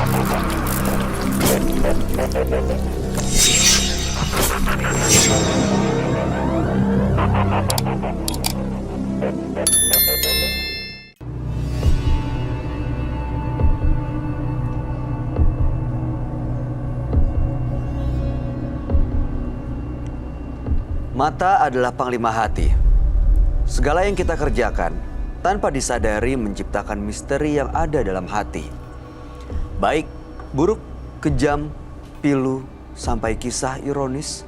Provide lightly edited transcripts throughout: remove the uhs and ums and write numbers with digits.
Mata adalah panglima hati. Segala yang kita kerjakan tanpa disadari menciptakan misteri yang ada dalam hati. Baik, buruk, kejam, pilu, sampai kisah ironis,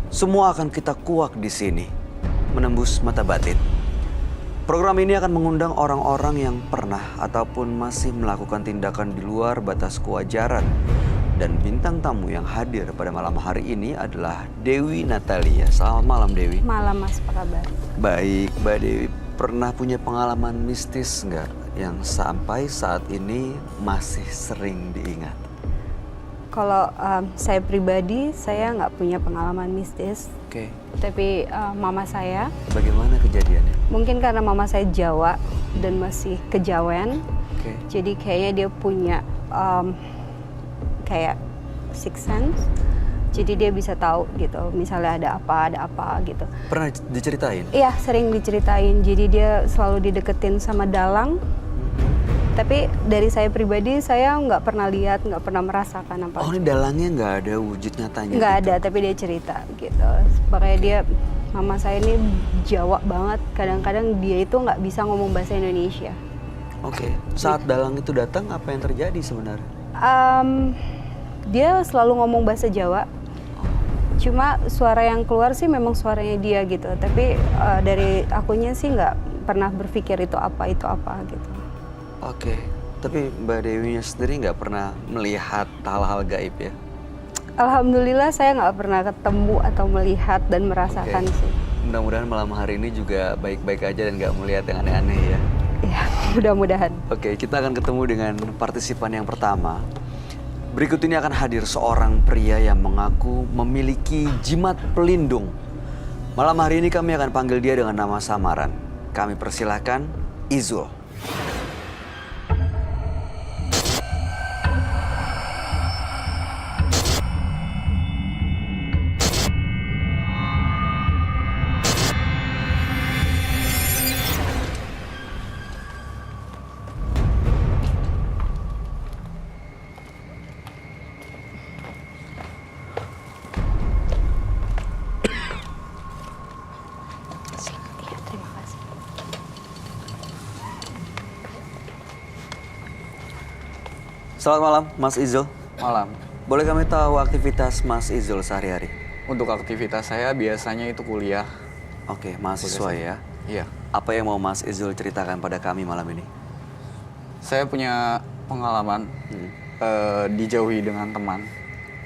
semua akan kita kuak di sini, menembus mata batin. Program ini akan mengundang orang-orang yang pernah ataupun masih melakukan tindakan di luar batas kewajaran. Dan bintang tamu yang hadir pada malam hari ini adalah Dewi Natalia. Selamat malam, Dewi. Malam, Mas. Apa kabar? Baik, Mbak Dewi. Pernah punya pengalaman mistis nggak yang sampai saat ini masih sering diingat? Kalau saya pribadi, saya nggak punya pengalaman mistis. Oke. Tapi mama saya, Bagaimana kejadiannya? mungkin karena mama saya Jawa dan masih kejawen. Oke. Jadi kayaknya dia punya kayak sixth sense. Jadi dia bisa tahu gitu, misalnya ada apa gitu. Pernah diceritain? Iya, sering diceritain. Jadi dia selalu dideketin sama dalang. Tapi dari saya pribadi, saya nggak pernah lihat, nggak pernah merasakan apa. Oh, ini dalangnya nggak ada wujud nyatanya? Nggak gitu? ada, tapi dia cerita gitu. Makanya dia, mama saya ini Jawa banget. Kadang-kadang dia itu nggak bisa ngomong bahasa Indonesia. Oke. Saat dalang itu datang, apa yang terjadi sebenarnya? Dia selalu ngomong bahasa Jawa. Cuma suara yang keluar sih memang suaranya dia gitu. Tapi dari akunya sih nggak pernah berpikir itu apa gitu. Oke. Tapi Mbak Dewinya sendiri nggak pernah melihat hal-hal gaib ya? Alhamdulillah saya nggak pernah ketemu atau melihat dan merasakan sih. Mudah-mudahan malam hari ini juga baik-baik aja dan nggak melihat yang aneh-aneh ya. Ya, mudah-mudahan. Oke, kita akan ketemu dengan partisipan yang pertama. Berikut ini akan hadir seorang pria yang mengaku memiliki jimat pelindung. Malam hari ini kami akan panggil dia dengan nama samaran. Kami persilahkan Izul. Selamat malam, Mas Izul. Malam. Boleh kami tahu aktivitas Mas Izul sehari-hari? Untuk aktivitas saya biasanya itu kuliah. Oke, mahasiswa ya. Iya. Apa yang mau Mas Izul ceritakan pada kami malam ini? Saya punya pengalaman dijauhi dengan teman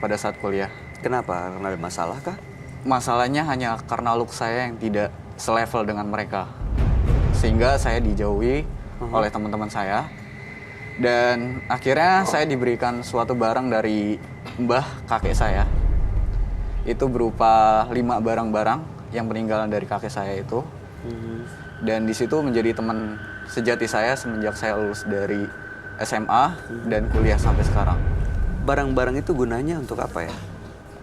pada saat kuliah. Kenapa? Karena ada masalah kah? Masalahnya hanya karena look saya yang tidak selevel dengan mereka. Sehingga saya dijauhi oleh teman-teman saya. Dan akhirnya saya diberikan suatu barang dari mbah kakek saya. Itu berupa 5 barang-barang yang peninggalan dari kakek saya itu. Dan di situ menjadi teman sejati saya semenjak saya lulus dari SMA dan kuliah sampai sekarang. Barang-barang itu gunanya untuk apa ya?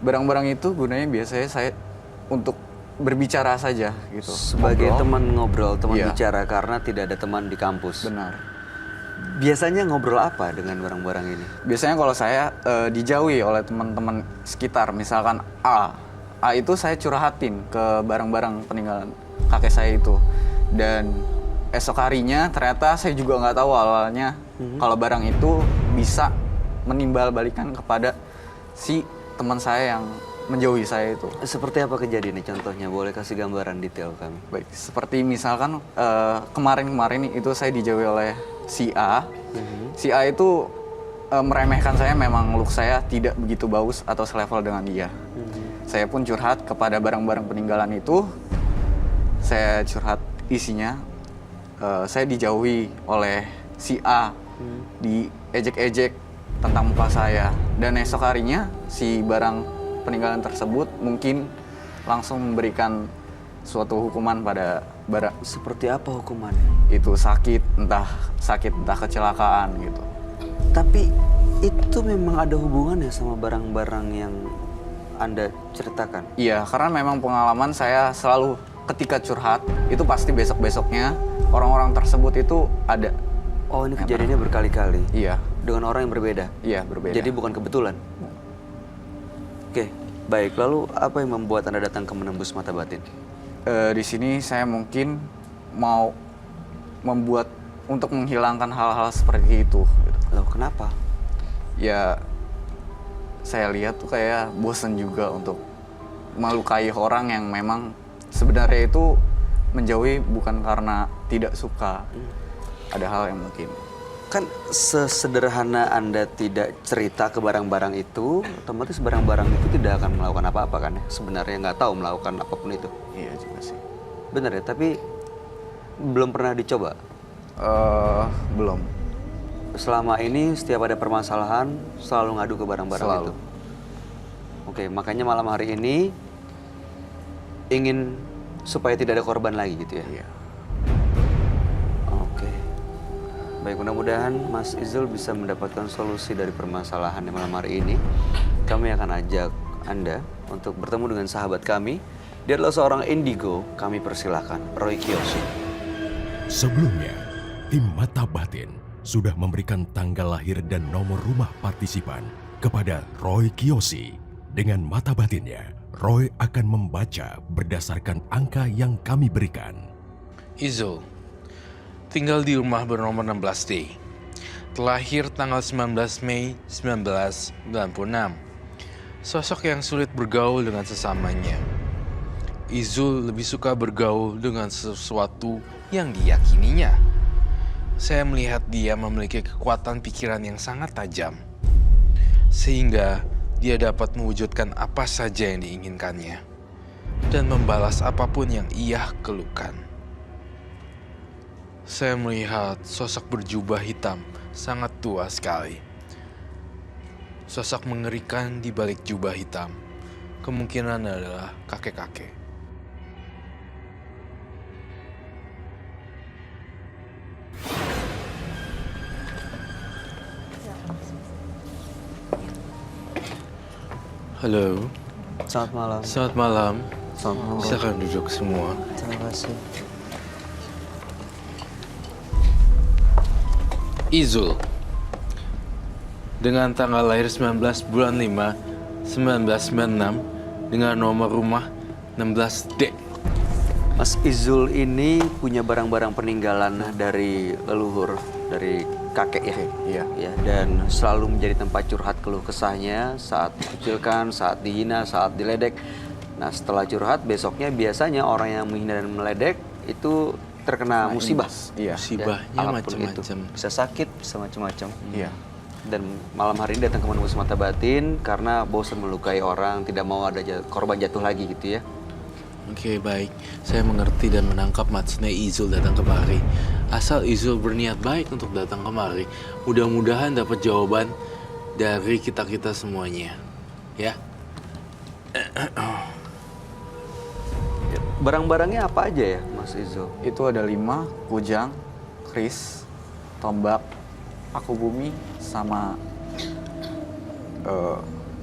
Barang-barang itu gunanya biasanya saya untuk berbicara saja gitu. Sebagai teman ngobrol, teman Iya. bicara karena tidak ada teman di kampus. Benar. Biasanya ngobrol apa dengan barang-barang ini? Biasanya kalau saya dijauhi oleh teman-teman sekitar, misalkan A itu saya curhatin ke barang-barang peninggalan kakek saya itu. Dan esok harinya ternyata saya juga nggak tahu awalnya kalau barang itu bisa menimbal balikan kepada si teman saya yang menjauhi saya itu. Seperti apa kejadiannya contohnya? Boleh kasih gambaran detail kami? Baik, seperti misalkan kemarin-kemarin itu saya dijauhi oleh si A. Si A itu meremehkan saya, memang look saya tidak begitu bagus atau selevel dengan dia. Saya pun curhat kepada barang-barang peninggalan itu. Saya curhat isinya, saya dijauhi oleh si A, diejek-ejek tentang muka saya. Dan esok harinya si barang peninggalan tersebut mungkin langsung memberikan suatu hukuman pada barang. Seperti apa hukumannya? Itu sakit, entah kecelakaan gitu. Tapi Itu memang ada hubungannya sama barang-barang yang Anda ceritakan? Iya, karena memang pengalaman saya selalu ketika curhat, itu pasti besok-besoknya orang-orang tersebut itu ada. Oh, ini kejadiannya berkali-kali? Iya. Dengan orang yang berbeda? Iya, berbeda. Jadi bukan kebetulan? Oke, baik. Lalu apa yang membuat Anda datang ke Menembus Mata Batin? Di sini saya mungkin mau membuat untuk menghilangkan hal-hal seperti itu. Loh, kenapa? Ya, saya lihat tuh kayak bosen juga untuk melukai orang yang memang sebenarnya itu menjauhi bukan karena tidak suka. Ada hal yang mungkin. Kan sesederhana Anda tidak cerita ke barang-barang itu, otomatis barang-barang itu tidak akan melakukan apa-apa kan ya? Sebenarnya nggak tahu melakukan apapun itu. Iya juga sih. Benar ya, tapi belum pernah dicoba? Belum. Selama ini setiap ada permasalahan selalu ngadu ke barang-barang Selalu. itu? Oke, makanya malam hari ini ingin supaya tidak ada korban lagi gitu ya? Iya. Oke. Baik, mudah-mudahan Mas Izul bisa mendapatkan solusi dari permasalahan di malam hari ini. Kami akan ajak Anda untuk bertemu dengan sahabat kami. Dia adalah seorang indigo. Kami persilahkan, Roy Kiyoshi. Sebelumnya, tim Mata Batin sudah memberikan tanggal lahir dan nomor rumah partisipan kepada Roy Kiyoshi. Dengan mata batinnya, Roy akan membaca berdasarkan angka yang kami berikan. Izul, tinggal di rumah bernomor 16D. Terlahir tanggal 19 Mei 1996. Sosok yang sulit bergaul dengan sesamanya. Izul lebih suka bergaul dengan sesuatu yang diyakininya. Saya melihat dia memiliki kekuatan pikiran yang sangat tajam. Sehingga dia dapat mewujudkan apa saja yang diinginkannya. Dan membalas apapun yang ia keluhkan. Saya melihat sosok berjubah hitam sangat tua sekali. Sosok mengerikan di balik jubah hitam. Kemungkinan adalah kakek-kakek. Halo, Selamat malam. selamat malam. Selamat malam. Silakan duduk semua. Terima kasih. Izul, dengan tanggal lahir 19 bulan 5 1996 dengan nomor rumah 16D. Mas Izul ini punya barang-barang peninggalan dari leluhur, dari kakek ya? Iya. Ya, dan selalu menjadi tempat curhat keluh kesahnya saat dikucilkan, saat dihina, saat diledek. Nah, setelah curhat, besoknya biasanya orang yang menghina dan meledek itu terkena musibah. Iya. Musibahnya apapun macam-macam. itu. Bisa sakit, bisa macam-macam. Iya. Dan malam hari ini datang ke Menembus Mata Batin karena bosan melukai orang, tidak mau ada korban jatuh lagi gitu ya. Oke, baik. Saya mengerti dan menangkap maksudnya Izul datang kemari. Asal Izul berniat baik untuk datang kemari, mudah-mudahan dapat jawaban dari kita-kita semuanya. Ya. Barang-barangnya apa aja ya, Mas Izul? Itu ada 5, kujang, keris, tombak, paku bumi, sama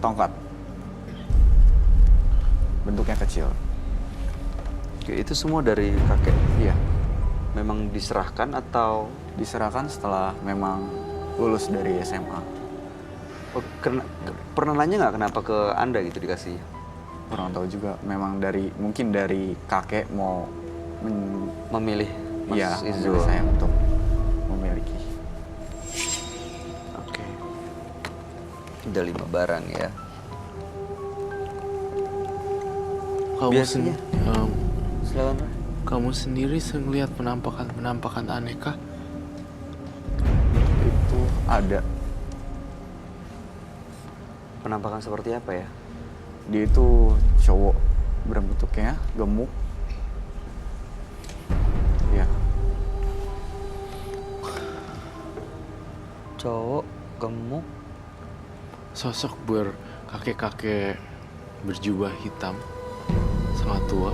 tongkat. Bentuknya kecil. Oke, itu semua dari kakek. Iya. Memang diserahkan atau Diserahkan setelah memang lulus dari SMA. pernah nanya nggak kenapa ke Anda gitu dikasihnya? Kurang tahu juga. Memang mungkin dari kakek mau Memilih Mas iya, Izul. memilih saya untuk memiliki. Oke. Ada 5 barang ya. Kamu Biasanya. Silakan. Roy. Kamu sendiri sering lihat penampakan aneh kah? Itu ada. Penampakan seperti apa ya? Dia itu cowok berbentuknya gemuk. Ya, Cowok gemuk. Sosok berkakek-kakek berjubah hitam sangat tua.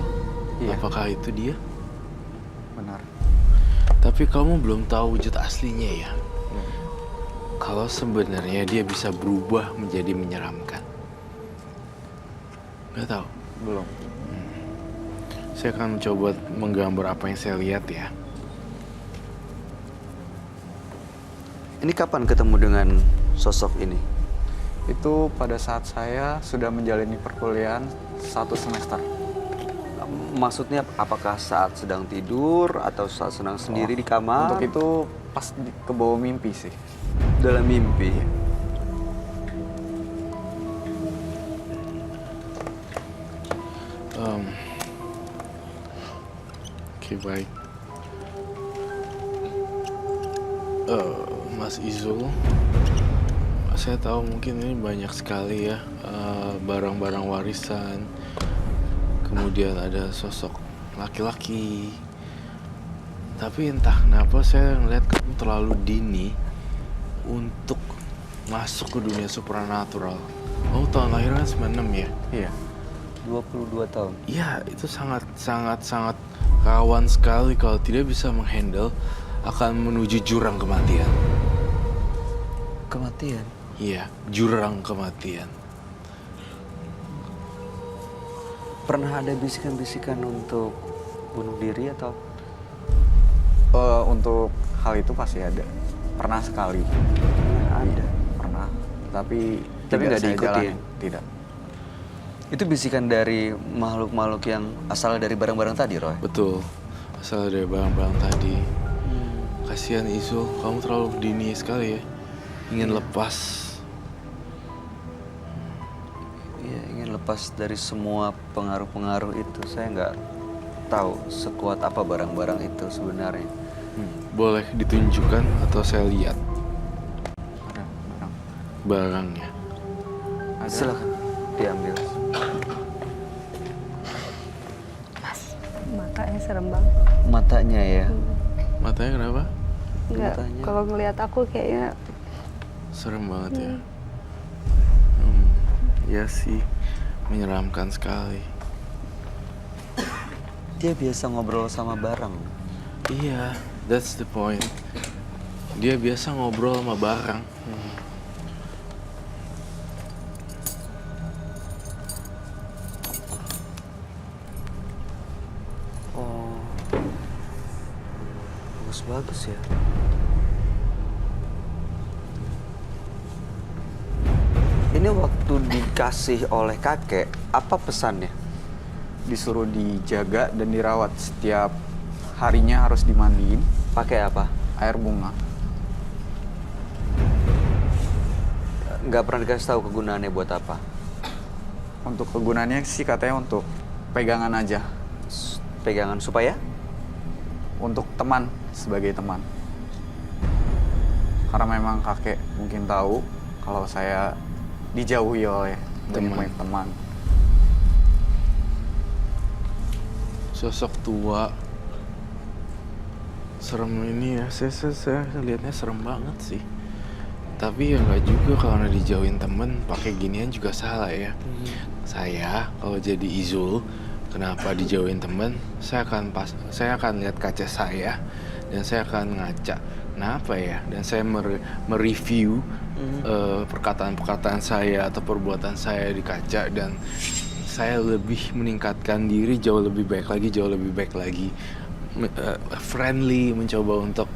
Iya. Apakah itu dia? benar. Tapi kamu belum tahu wujud aslinya ya. kalau sebenarnya dia bisa berubah menjadi menyeramkan? Nggak tahu. Belum. Saya akan coba menggambar apa yang saya lihat ya. Ini kapan ketemu dengan sosok ini? Itu pada saat saya sudah menjalani perkuliahan 1 semester. Maksudnya apakah saat sedang tidur atau saat sedang sendiri di kamar? Untuk itu pas ke bawah mimpi sih. Dalam mimpi. Oke, baik. Mas Izul, saya tahu mungkin ini banyak sekali ya barang-barang warisan. Kemudian ada sosok laki-laki. Tapi entah kenapa saya ngeliat kamu terlalu dini untuk masuk ke dunia supernatural. Oh, tahun lahiran 96 ya? Iya. 22 tahun. Iya, itu sangat rawan sekali kalau tidak bisa menghandle akan menuju jurang kematian. Kematian? Iya, jurang kematian. Pernah ada bisikan-bisikan untuk bunuh diri atau? Untuk hal itu pasti ada. Pernah sekali. Ada. Pernah. Tapi Tapi tidak nggak saya diikutin? jalanin. Tidak. Itu bisikan dari makhluk-makhluk yang asal dari barang-barang tadi, Roy? Betul, asal dari barang-barang tadi. Kasihan Izul, kamu terlalu dini sekali ya. Ingin lepas. Iya, ingin lepas dari semua pengaruh-pengaruh itu. Saya nggak tahu sekuat apa barang-barang itu sebenarnya. Boleh ditunjukkan atau saya lihat Ada barang. barangnya? Ada. Silakan diambil. Mas, matanya serem banget. Matanya ya. Matanya kenapa? Enggak, Matanya. kalau ngelihat aku kayaknya Serem banget ya. Ya sih, menyeramkan sekali. Dia biasa ngobrol sama barang. Iya, that's the point. Dia biasa ngobrol sama barang. Oh, bagus-bagus ya. Ini waktu dikasih oleh kakek, apa pesannya? Disuruh dijaga dan dirawat. Setiap harinya harus dimandiin. Pakai apa? Air bunga. Nggak pernah dikasih tahu kegunaannya buat apa. Untuk kegunaannya sih katanya untuk pegangan aja. Pegangan supaya? Untuk teman, sebagai teman. Karena memang kakek mungkin tahu kalau saya dijauhi oleh banyak teman. Sosok tua. Serem ini ya, saya lihatnya serem banget sih. Tapi ya nggak juga karena dijauhin temen, pakai ginian juga salah ya. Saya kalau jadi Izul, kenapa dijauhin temen? Saya akan lihat kaca saya dan saya akan ngaca. Kenapa ya? Dan saya mereview perkataan-perkataan saya atau perbuatan saya di kaca dan saya lebih meningkatkan diri jauh lebih baik lagi. Friendly, mencoba untuk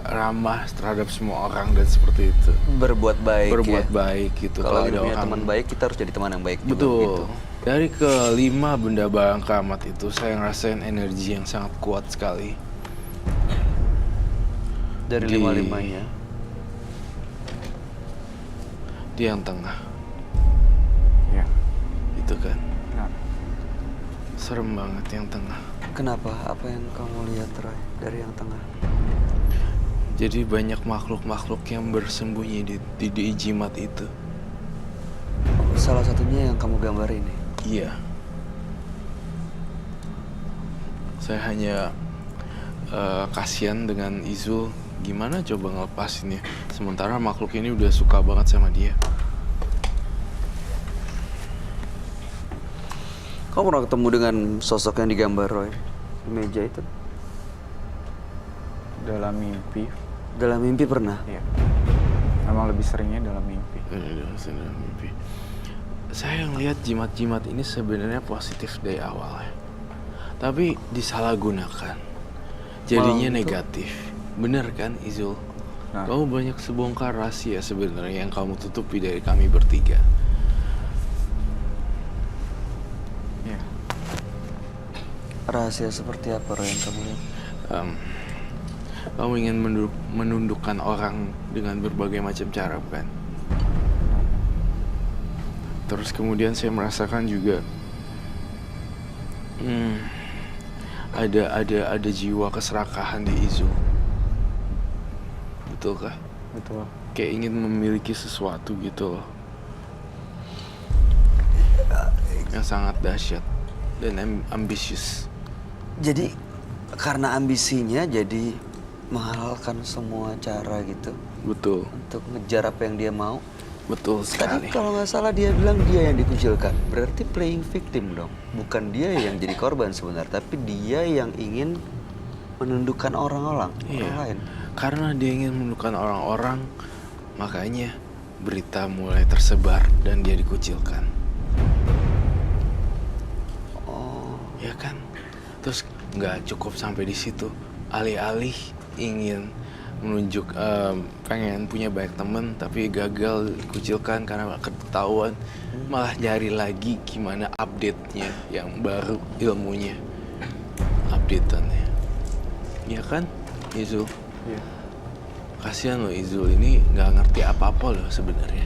ramah terhadap semua orang dan seperti itu. Berbuat baik ya? Baik gitu. Kalau kita punya teman baik, kita harus jadi teman yang baik juga Betul. gitu. Dari kelima benda barang keramat itu, saya ngerasain energi yang sangat kuat sekali. Dari Di- lima-limanya. Di yang tengah, Ya. itu kan. Benar. Serem banget yang tengah. Kenapa? Apa yang kamu lihat, Roy, dari yang tengah? Jadi banyak makhluk-makhluk yang bersembunyi di jimat itu. Salah satunya yang kamu gambar ini. Iya. Saya hanya kasihan dengan Izul. Gimana coba ngelepasinnya? Sementara makhluk ini udah suka banget sama dia. Kamu pernah ketemu dengan sosok yang digambar, Roy? Di meja itu? Dalam mimpi. Dalam mimpi pernah? Iya. memang lebih seringnya dalam mimpi. Dalam mimpi. Saya ngelihat jimat-jimat ini sebenarnya positif dari awal ya. Tapi disalahgunakan. Jadinya negatif. Bener kan Izul? Nah. Kamu banyak sebongkar rahasia sebenarnya yang kamu tutupi dari kami bertiga. Iya. Rahasia seperti apa Roy yang kamu lihat? Kamu ingin menundukkan orang dengan berbagai macam cara, bukan? Terus kemudian saya merasakan juga ada jiwa keserakahan di Izul. Betulkah? Betul. Kayak ingin memiliki sesuatu gitu loh. Yang sangat dahsyat dan ambisius. Jadi karena ambisinya jadi menghalalkan semua cara gitu Betul, untuk ngejar apa yang dia mau. betul sekali. Tadi kalau nggak salah dia bilang dia yang dikucilkan. Berarti playing victim dong. Bukan dia yang jadi korban sebenarnya, tapi dia yang ingin menundukkan orang lain. Karena dia ingin menundukkan orang-orang, makanya berita mulai tersebar dan dia dikucilkan. Oh, Ya kan? Terus nggak cukup sampai di situ. Alih-alih ingin menunjuk pengen punya banyak temen tapi gagal dikucilkan karena ketahuan, malah nyari lagi gimana update-nya yang baru, ilmunya update-annya. Ya kan Izul? Iya. Kasihan loh Izul ini nggak ngerti apa-apa loh sebenarnya.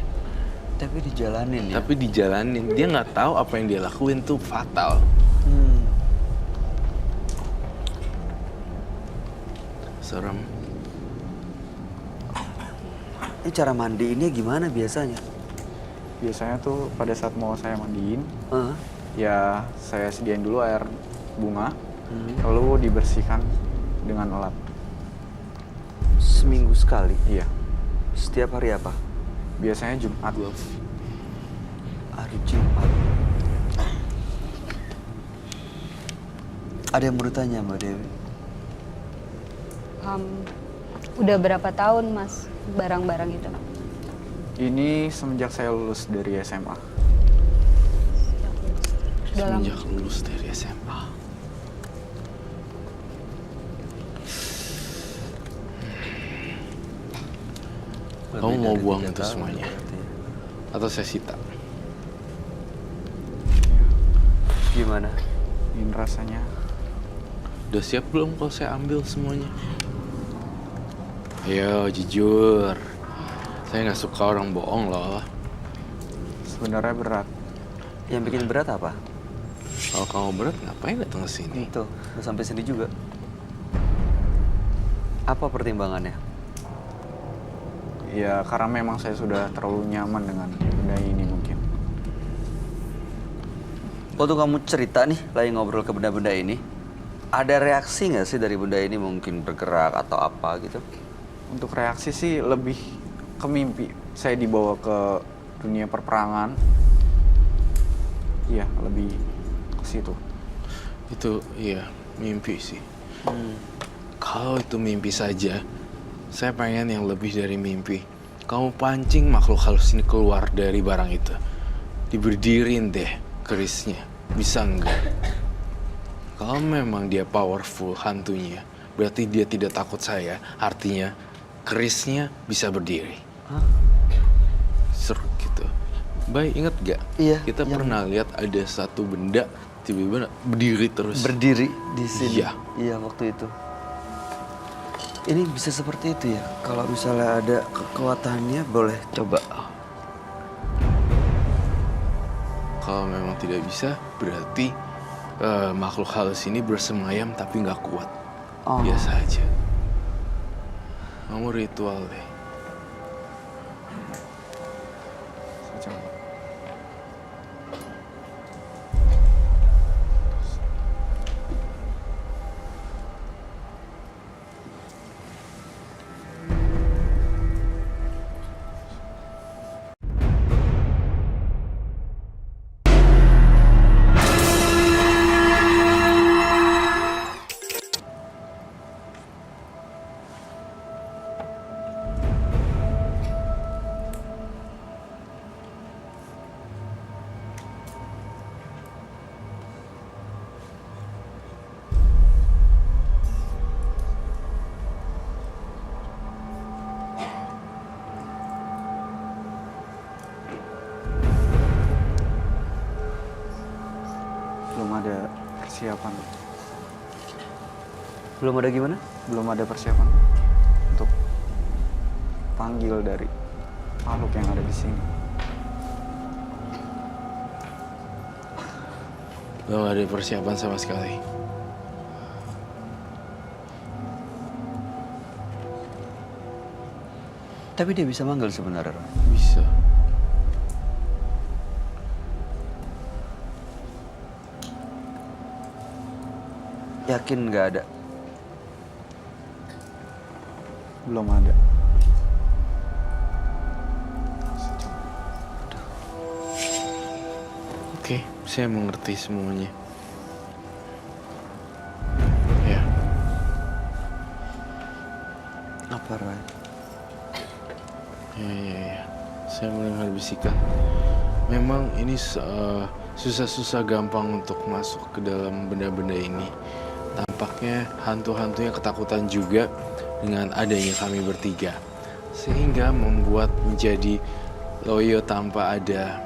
tapi dijalanin ya. Tapi dijalanin, dia nggak tahu apa yang dia lakuin tuh fatal. Serem. Ini cara mandiinnya gimana biasanya? Biasanya tuh pada saat mau saya mandiin, Hah? ya saya sediain dulu air bunga, lalu dibersihkan dengan alat. Seminggu sekali. Iya. Setiap hari apa? Biasanya Jumat. Hari Jumat. Ada yang mau ditanya Mbak Dewi? Udah berapa tahun Mas barang-barang itu? Ini semenjak saya lulus dari SMA. Dalam Semenjak lulus dari SMA. Kamu Lebih mau dari buang 3 itu tahun semuanya? berarti. Atau saya sita? Gimana? Ini rasanya Udah siap belum kalau saya ambil semuanya? Ayo jujur. Saya nggak suka orang bohong loh. sebenarnya berat. Yang bikin berat apa? Kalau kamu berat ngapain datang ke sini? Tuh, udah sampai sini juga. Apa pertimbangannya? Ya karena memang saya sudah terlalu nyaman dengan benda ini mungkin. Waktu kamu cerita nih, lagi ngobrol ke benda-benda ini, ada reaksi nggak sih dari benda ini mungkin bergerak atau apa gitu? Untuk reaksi sih lebih ke mimpi. Saya dibawa ke dunia perperangan. Iya, lebih ke situ. Itu iya mimpi sih. Kalau itu mimpi saja, saya pengen yang lebih dari mimpi. Kamu pancing makhluk halus ini keluar dari barang itu. Diberdirin deh kerisnya. Bisa enggak? Kalau memang dia powerful hantunya, berarti dia tidak takut saya. Artinya kerisnya bisa berdiri. Seru gitu. Baik, ingat gak? Iya, Kita yang- pernah lihat ada satu benda tiba-tiba berdiri terus. Berdiri di sini. Iya. Iya, waktu itu. Ini bisa seperti itu ya? Kalau misalnya ada kekuatannya, boleh coba. Kalau memang tidak bisa, berarti makhluk halus ini bersemayam tapi nggak kuat. Oh. Biasa aja. Kamu ritual deh. Saya coba. ada persiapan. Belum ada gimana? Belum ada persiapan untuk panggil dari makhluk yang ada di sini. Belum ada persiapan sama sekali. Tapi dia bisa manggil sebenarnya, Roy. Bisa. Yakin nggak ada? Belum ada. Oke, saya mengerti semuanya. Ya, Apa, Roy? ya. Saya mendengar bisikan. Memang ini susah-susah gampang untuk masuk ke dalam benda-benda ini. Tampaknya hantu-hantunya ketakutan juga dengan adanya kami bertiga. Sehingga membuat menjadi loyo tanpa ada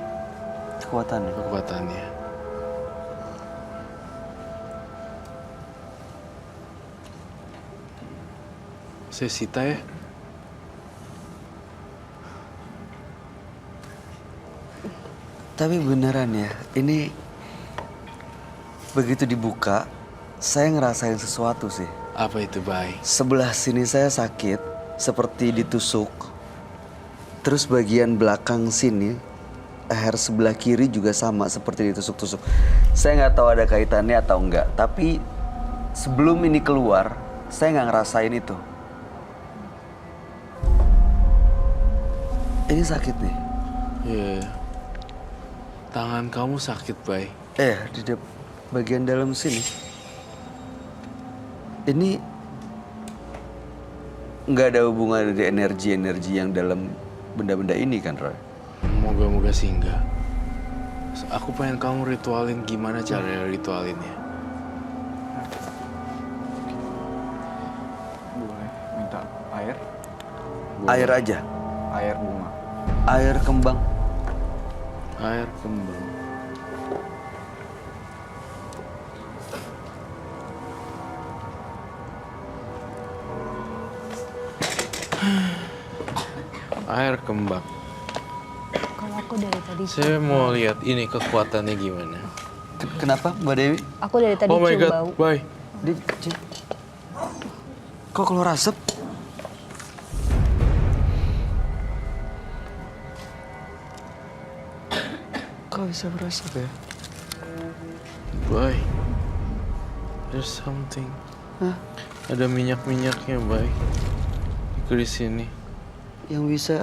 kekuatannya. Saya sita ya. Tapi beneran ya, ini begitu dibuka, saya ngerasain sesuatu sih. Apa itu, Bay? Sebelah sini saya sakit, seperti ditusuk. Terus bagian belakang sini, leher sebelah kiri juga sama, seperti ditusuk-tusuk. Saya nggak tahu ada kaitannya atau enggak, tapi sebelum ini keluar, saya nggak ngerasain itu. Ini sakit nih. Iya. Tangan kamu sakit, Bay. Di bagian dalam sini. Ini nggak ada hubungan dari energi-energi yang dalam benda-benda ini kan, Roy? Moga-moga sih enggak. Aku pengen kamu ritualin gimana cara ritualinnya. Boleh minta air? Air aja. Air bunga. Air kembang. Air kembang. Air kembang. Kalau aku dari tadi Saya mau lihat ini kekuatannya gimana. Kenapa, Mbak Dewi? aku dari tadi Oh my cium god, bau. Bay. Kok keluar asap? Kok bisa berasap ya? Bay. There's something. Hah? Ada minyak-minyaknya, Bay. Di sini. Yang bisa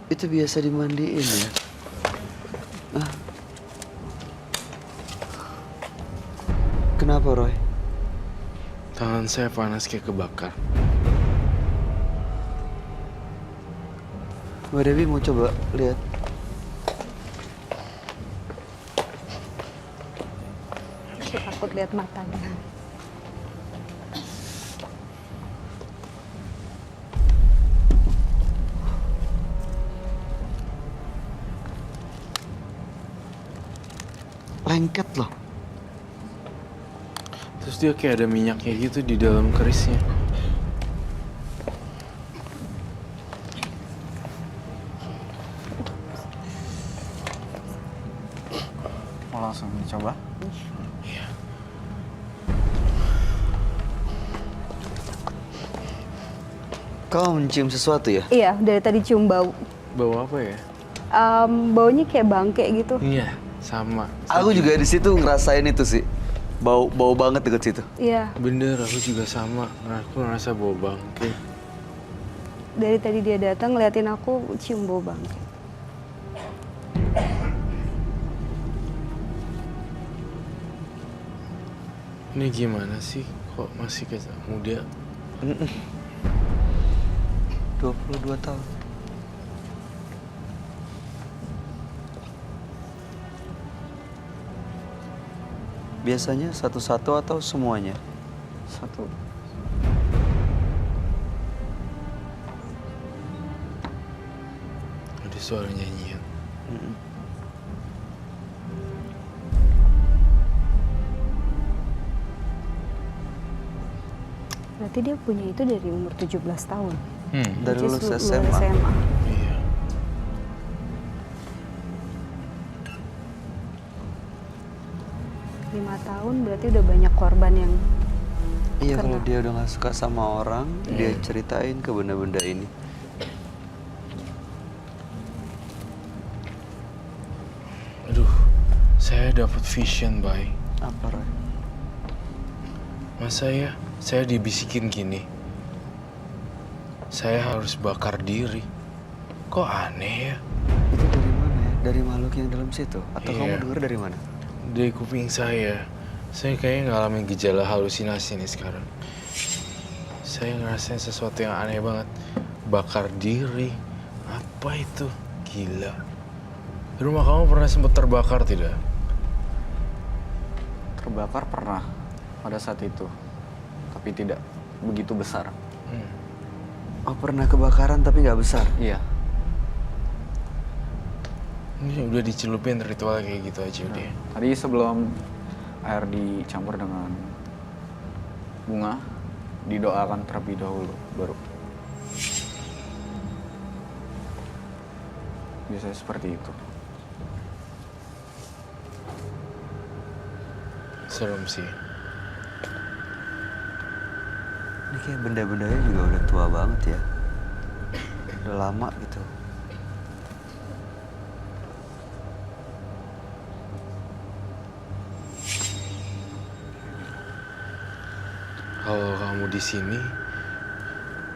itu biasa dimandiin ya? Kenapa, Roy? Tangan saya panas kayak kebakar. Mbak Dewi mau coba lihat. Aku takut lihat matanya. Lengket loh. Terus dia kayak ada minyaknya gitu di dalam kerisnya. Mau langsung dicoba? Kau mencium sesuatu ya? Iya, dari tadi cium bau. Bau apa ya? Baunya kayak bangke gitu. Iya, sama. Aku juga di situ ngerasain itu sih. Bau banget deket situ. Iya, Bener, aku juga sama. Nah, aku ngerasa bau bangke. dari tadi dia datang ngeliatin aku cium bau bangke. Ini gimana sih? Kok masih kayak muda? 22 tahun. Biasanya satu-satu atau semuanya? Satu. Ada suara nyanyian. Berarti dia punya itu dari umur 17 tahun. Dari Which is lulus luar SMA. Iya. Lima tahun berarti udah banyak korban yang Iya, kalau Kena. dia udah nggak suka sama orang, dia ceritain ke benda-benda ini. Aduh, saya dapat vision, Bay. Apa, Roy? Masa ya, saya dibisikin gini. Saya harus bakar diri. Kok aneh ya? Itu dari mana ya? Dari makhluk yang dalam situ? Atau Iya. kamu dengar dari mana? Dari kuping saya kayaknya ngalamin gejala halusinasi nih sekarang. Saya ngerasain sesuatu yang aneh banget. Bakar diri. Apa itu? Gila. Rumah kamu pernah sempat terbakar tidak? Terbakar pernah pada saat itu, tapi tidak begitu besar. Oh, pernah kebakaran tapi nggak besar? Iya. Ini udah dicelupin ritual kayak gitu aja udah. Tadi sebelum air dicampur dengan bunga, didoakan terlebih dahulu, baru. Biasanya seperti itu. Serem sih. Ini kayak benda-bendanya juga udah tua banget ya. Udah lama gitu. Kalau kamu di sini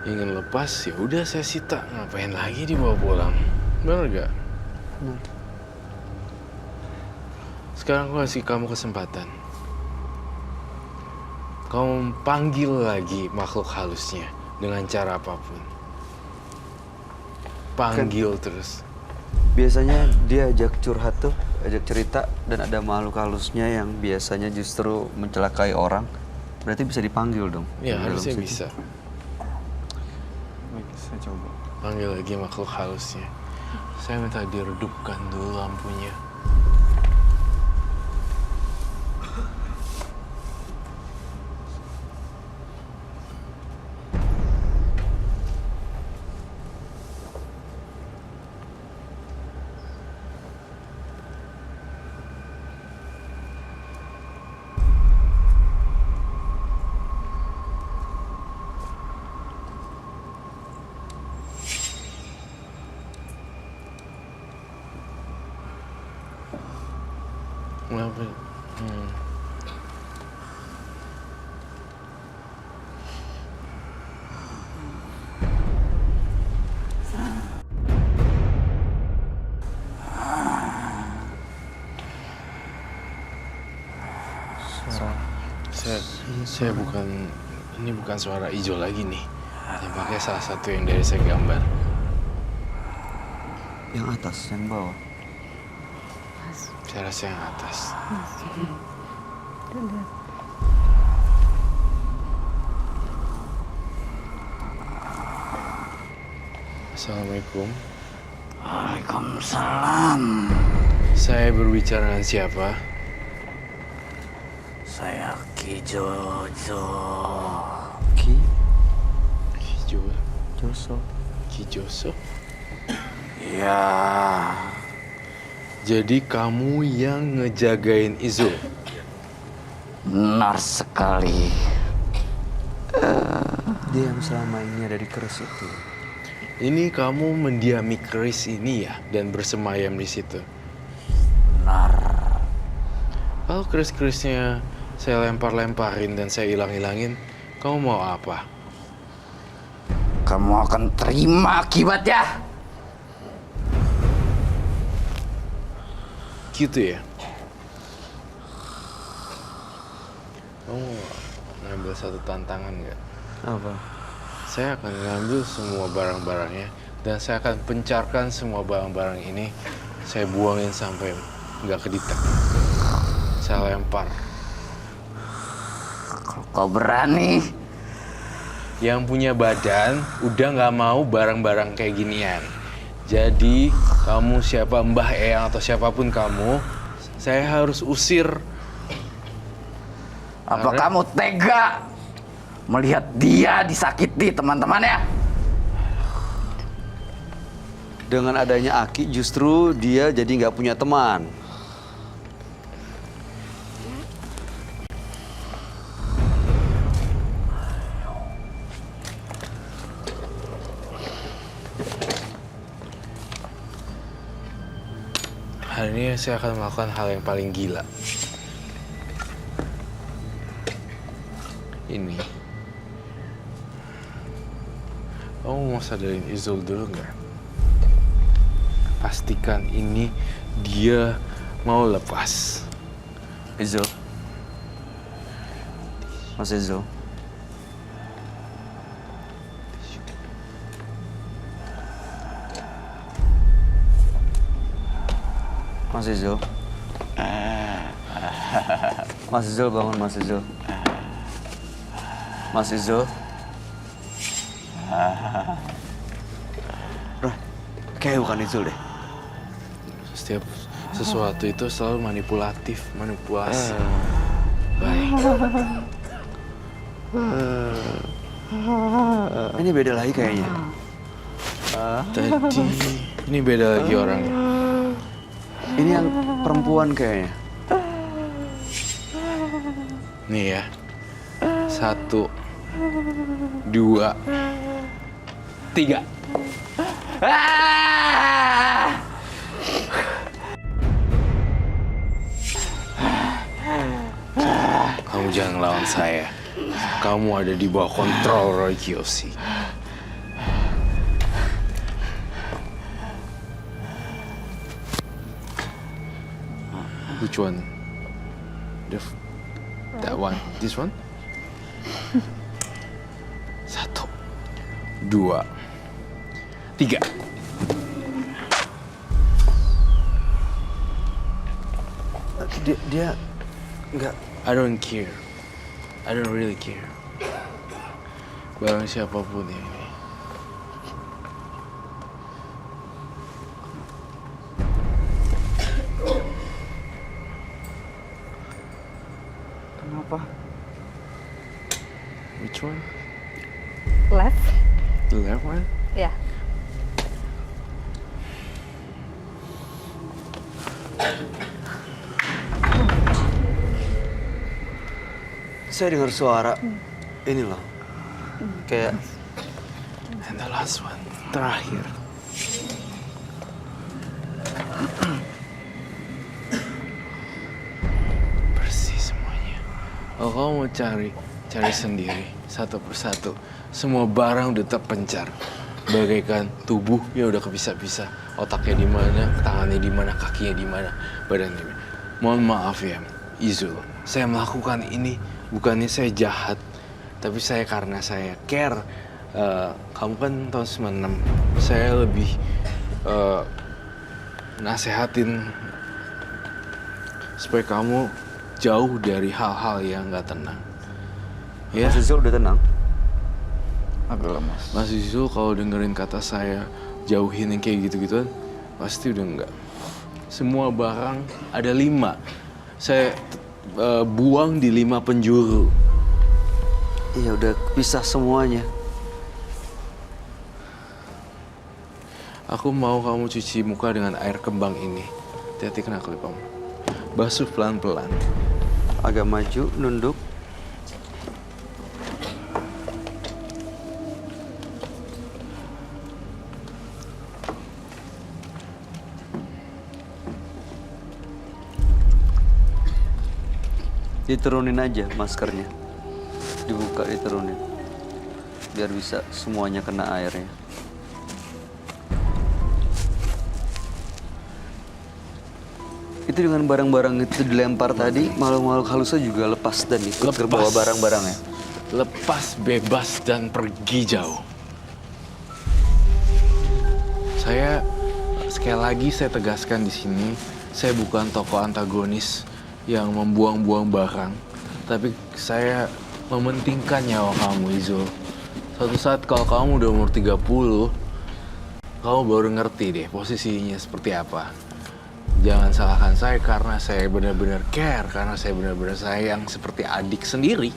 ingin lepas, ya udah saya sita. Ngapain lagi dibawa pulang? Bener gak? Benar. Sekarang aku kasih kamu kesempatan. Kamu panggil lagi makhluk halusnya dengan cara apapun. Panggil terus. Biasanya dia ajak curhat tuh, ajak cerita, dan ada makhluk halusnya yang biasanya justru mencelakai orang. Berarti bisa dipanggil dong? Ya dalam harusnya situ. bisa. Baik, saya coba. Panggil lagi makhluk halusnya. Saya minta diredupkan dulu lampunya. Kenapa? Saya bukan, ini bukan suara hijau lagi nih. Tampaknya salah satu yang dari saya gambar. Yang atas, yang bawah. Saya rasa yang atas. Assalamualaikum. Waalaikumsalam. Saya berbicara dengan siapa? Saya Ki Jojo. Ki Kijo, Joso. Kijoso. Ya, Jadi kamu yang ngejagain Izul? benar sekali. Dia yang selama ini ada di keris itu. Ini kamu mendiami keris ini ya dan bersemayam di situ. Benar. Kalau keris-kerisnya saya lempar-lemparin dan saya hilang-hilangin, kamu mau apa? Kamu akan terima akibatnya. Gitu ya? Kamu ngambil satu tantangan nggak? Apa? Saya akan ngambil semua barang-barangnya dan saya akan pencarkan semua barang-barang ini. Saya buangin sampai nggak kedetek. Saya lempar. Kalau kau berani, Yang punya badan udah nggak mau barang-barang kayak ginian. Jadi kamu siapa Mbah Eyang atau siapapun kamu, saya harus usir. apa Karena- kamu tega melihat dia disakiti teman-temannya. Dengan adanya Aki justru dia jadi nggak punya teman. Hari ini saya akan melakukan hal yang paling gila. Ini. Kamu mau sadarin Izul dulu nggak? Pastikan ini dia mau lepas. Izul. Mas Izul. Mas Izul. Mas Izul bangun, Mas Izul. Mas Izul. Rah, kayak bukan Izul deh. Setiap sesuatu itu selalu manipulatif, manipulasi. Baik. Ini beda lagi kayaknya. Tadi ini beda lagi orangnya. Ini yang perempuan kayaknya. Nih ya. 1, 2, 3. Kamu jangan lawan saya. Kamu ada di bawah kontrol Roy Kiyoshi. Which one? That one? This one? 1, 2, 3. Dia nggak. I don't care. I don't really care. Barang siapapun ini. Kenapa? Which one? Left? The left one? Ya. Saya dengar suara ini loh. Kayak And the last one. Terakhir. Bersih semuanya. Oh, kamu mau cari sendiri satu persatu. Semua barang udah terpencar. Bagaikan tubuhnya udah kepisah-pisah. Otaknya di mana, tangannya di mana, kakinya di mana, badannya di mana. Mohon maaf ya, Izul. Saya melakukan ini bukannya saya jahat, tapi saya karena saya care. Kamu kan tahun 96, saya lebih nasehatin supaya kamu jauh dari hal-hal yang nggak tenang. Ya, Mas Izul udah tenang. Agak lemas. Mas Izul kalau dengerin kata saya jauhin yang kayak gitu-gituan, pasti udah enggak. Semua barang ada 5. Saya buang di 5 penjuru. Iya udah pisah semuanya. Aku mau kamu cuci muka dengan air kembang ini. Hati-hati kena klip kamu. Basuh pelan-pelan. Agak maju, nunduk. Diturunin aja maskernya. Dibuka, diturunin. Biar bisa semuanya kena airnya. Itu dengan barang-barang itu dilempar tadi, makhluk-makhluk halusnya juga lepas dan ikut ke bawah barang-barangnya. Lepas, bebas, dan pergi jauh. Saya, sekali lagi saya tegaskan di sini, saya bukan tokoh antagonis yang membuang-buang barang. Tapi saya mementingkan nyawa kamu, Izul. Suatu saat kalau kamu udah umur 30, kamu baru ngerti deh posisinya seperti apa. Jangan salahkan saya karena saya benar-benar care, karena saya benar-benar sayang seperti adik sendiri.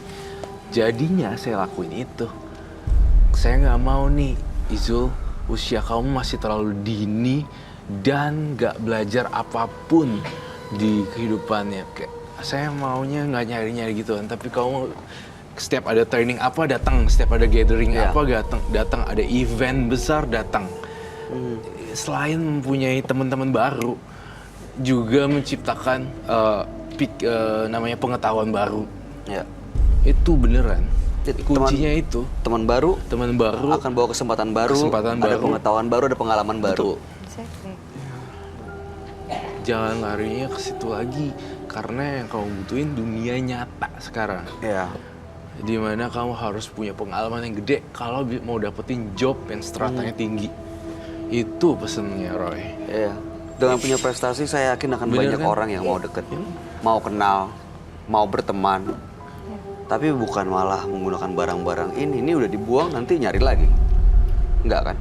Jadinya saya lakuin itu. Saya nggak mau nih, Izul, usia kamu masih terlalu dini dan nggak belajar apapun di kehidupannya. Kayak saya maunya nggak nyari-nyari gituan, tapi kamu setiap ada training apa datang, setiap ada gathering apa datang, ada event besar datang. Selain mempunyai teman-teman baru, juga menciptakan namanya pengetahuan baru. Ya. Itu beneran. Kuncinya Teman baru teman baru akan bawa kesempatan baru, ada pengetahuan baru, ada pengalaman baru. Betul. Exactly. Jangan larinya ke situ lagi, karena yang kamu butuhin dunia nyata sekarang. Ya. Dimana kamu harus punya pengalaman yang gede kalau mau dapetin job yang stratanya tinggi. Itu pesennya Roy. Iya. Dengan punya prestasi, saya yakin akan Bener banyak kan? orang yang mau deket, mau kenal, mau berteman. Tapi bukan malah menggunakan barang-barang ini udah dibuang, nanti nyari lagi. Enggak kan?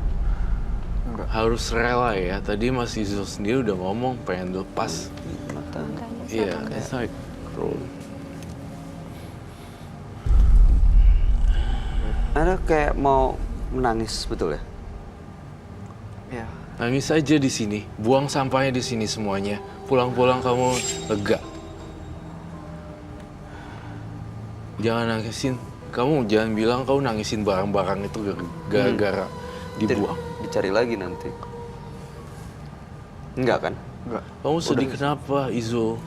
Harus rela ya. Tadi Mas Izul sendiri udah ngomong pengen lepas. Iya, it's like bro. Anda kayak mau menangis, betul ya? Ya, Nangis aja di sini, buang sampahnya di sini semuanya. Pulang-pulang kamu lega. Jangan nangisin. Kamu jangan bilang kamu nangisin barang-barang itu gara-gara dibuang. Dicari lagi nanti. Enggak kan? enggak. Kamu sedih kenapa, Izul?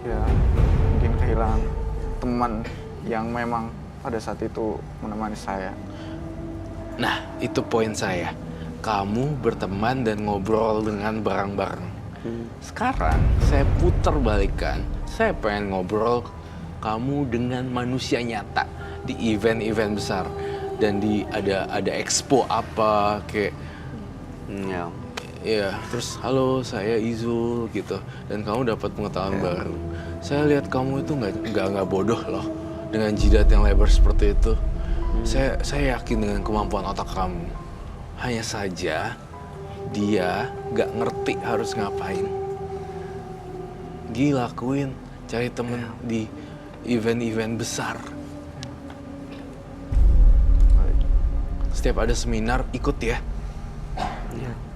Ya, mungkin kehilangan teman yang memang pada saat itu menemani saya. Nah, itu poin saya. Kamu berteman dan ngobrol dengan barang-barang. Sekarang saya putar balikan. Saya pengen ngobrol kamu dengan manusia nyata di event-event besar dan di ada expo apa kayak Ya. ya terus halo saya Izul gitu dan kamu dapat pengetahuan baru. Saya lihat kamu itu nggak bodoh loh dengan jidat yang lebar seperti itu. Saya yakin dengan kemampuan otak kamu. Hanya saja dia nggak ngerti harus ngapain. Gila, lakuin. Cari temen di event-event besar. Setiap ada seminar, ikut ya.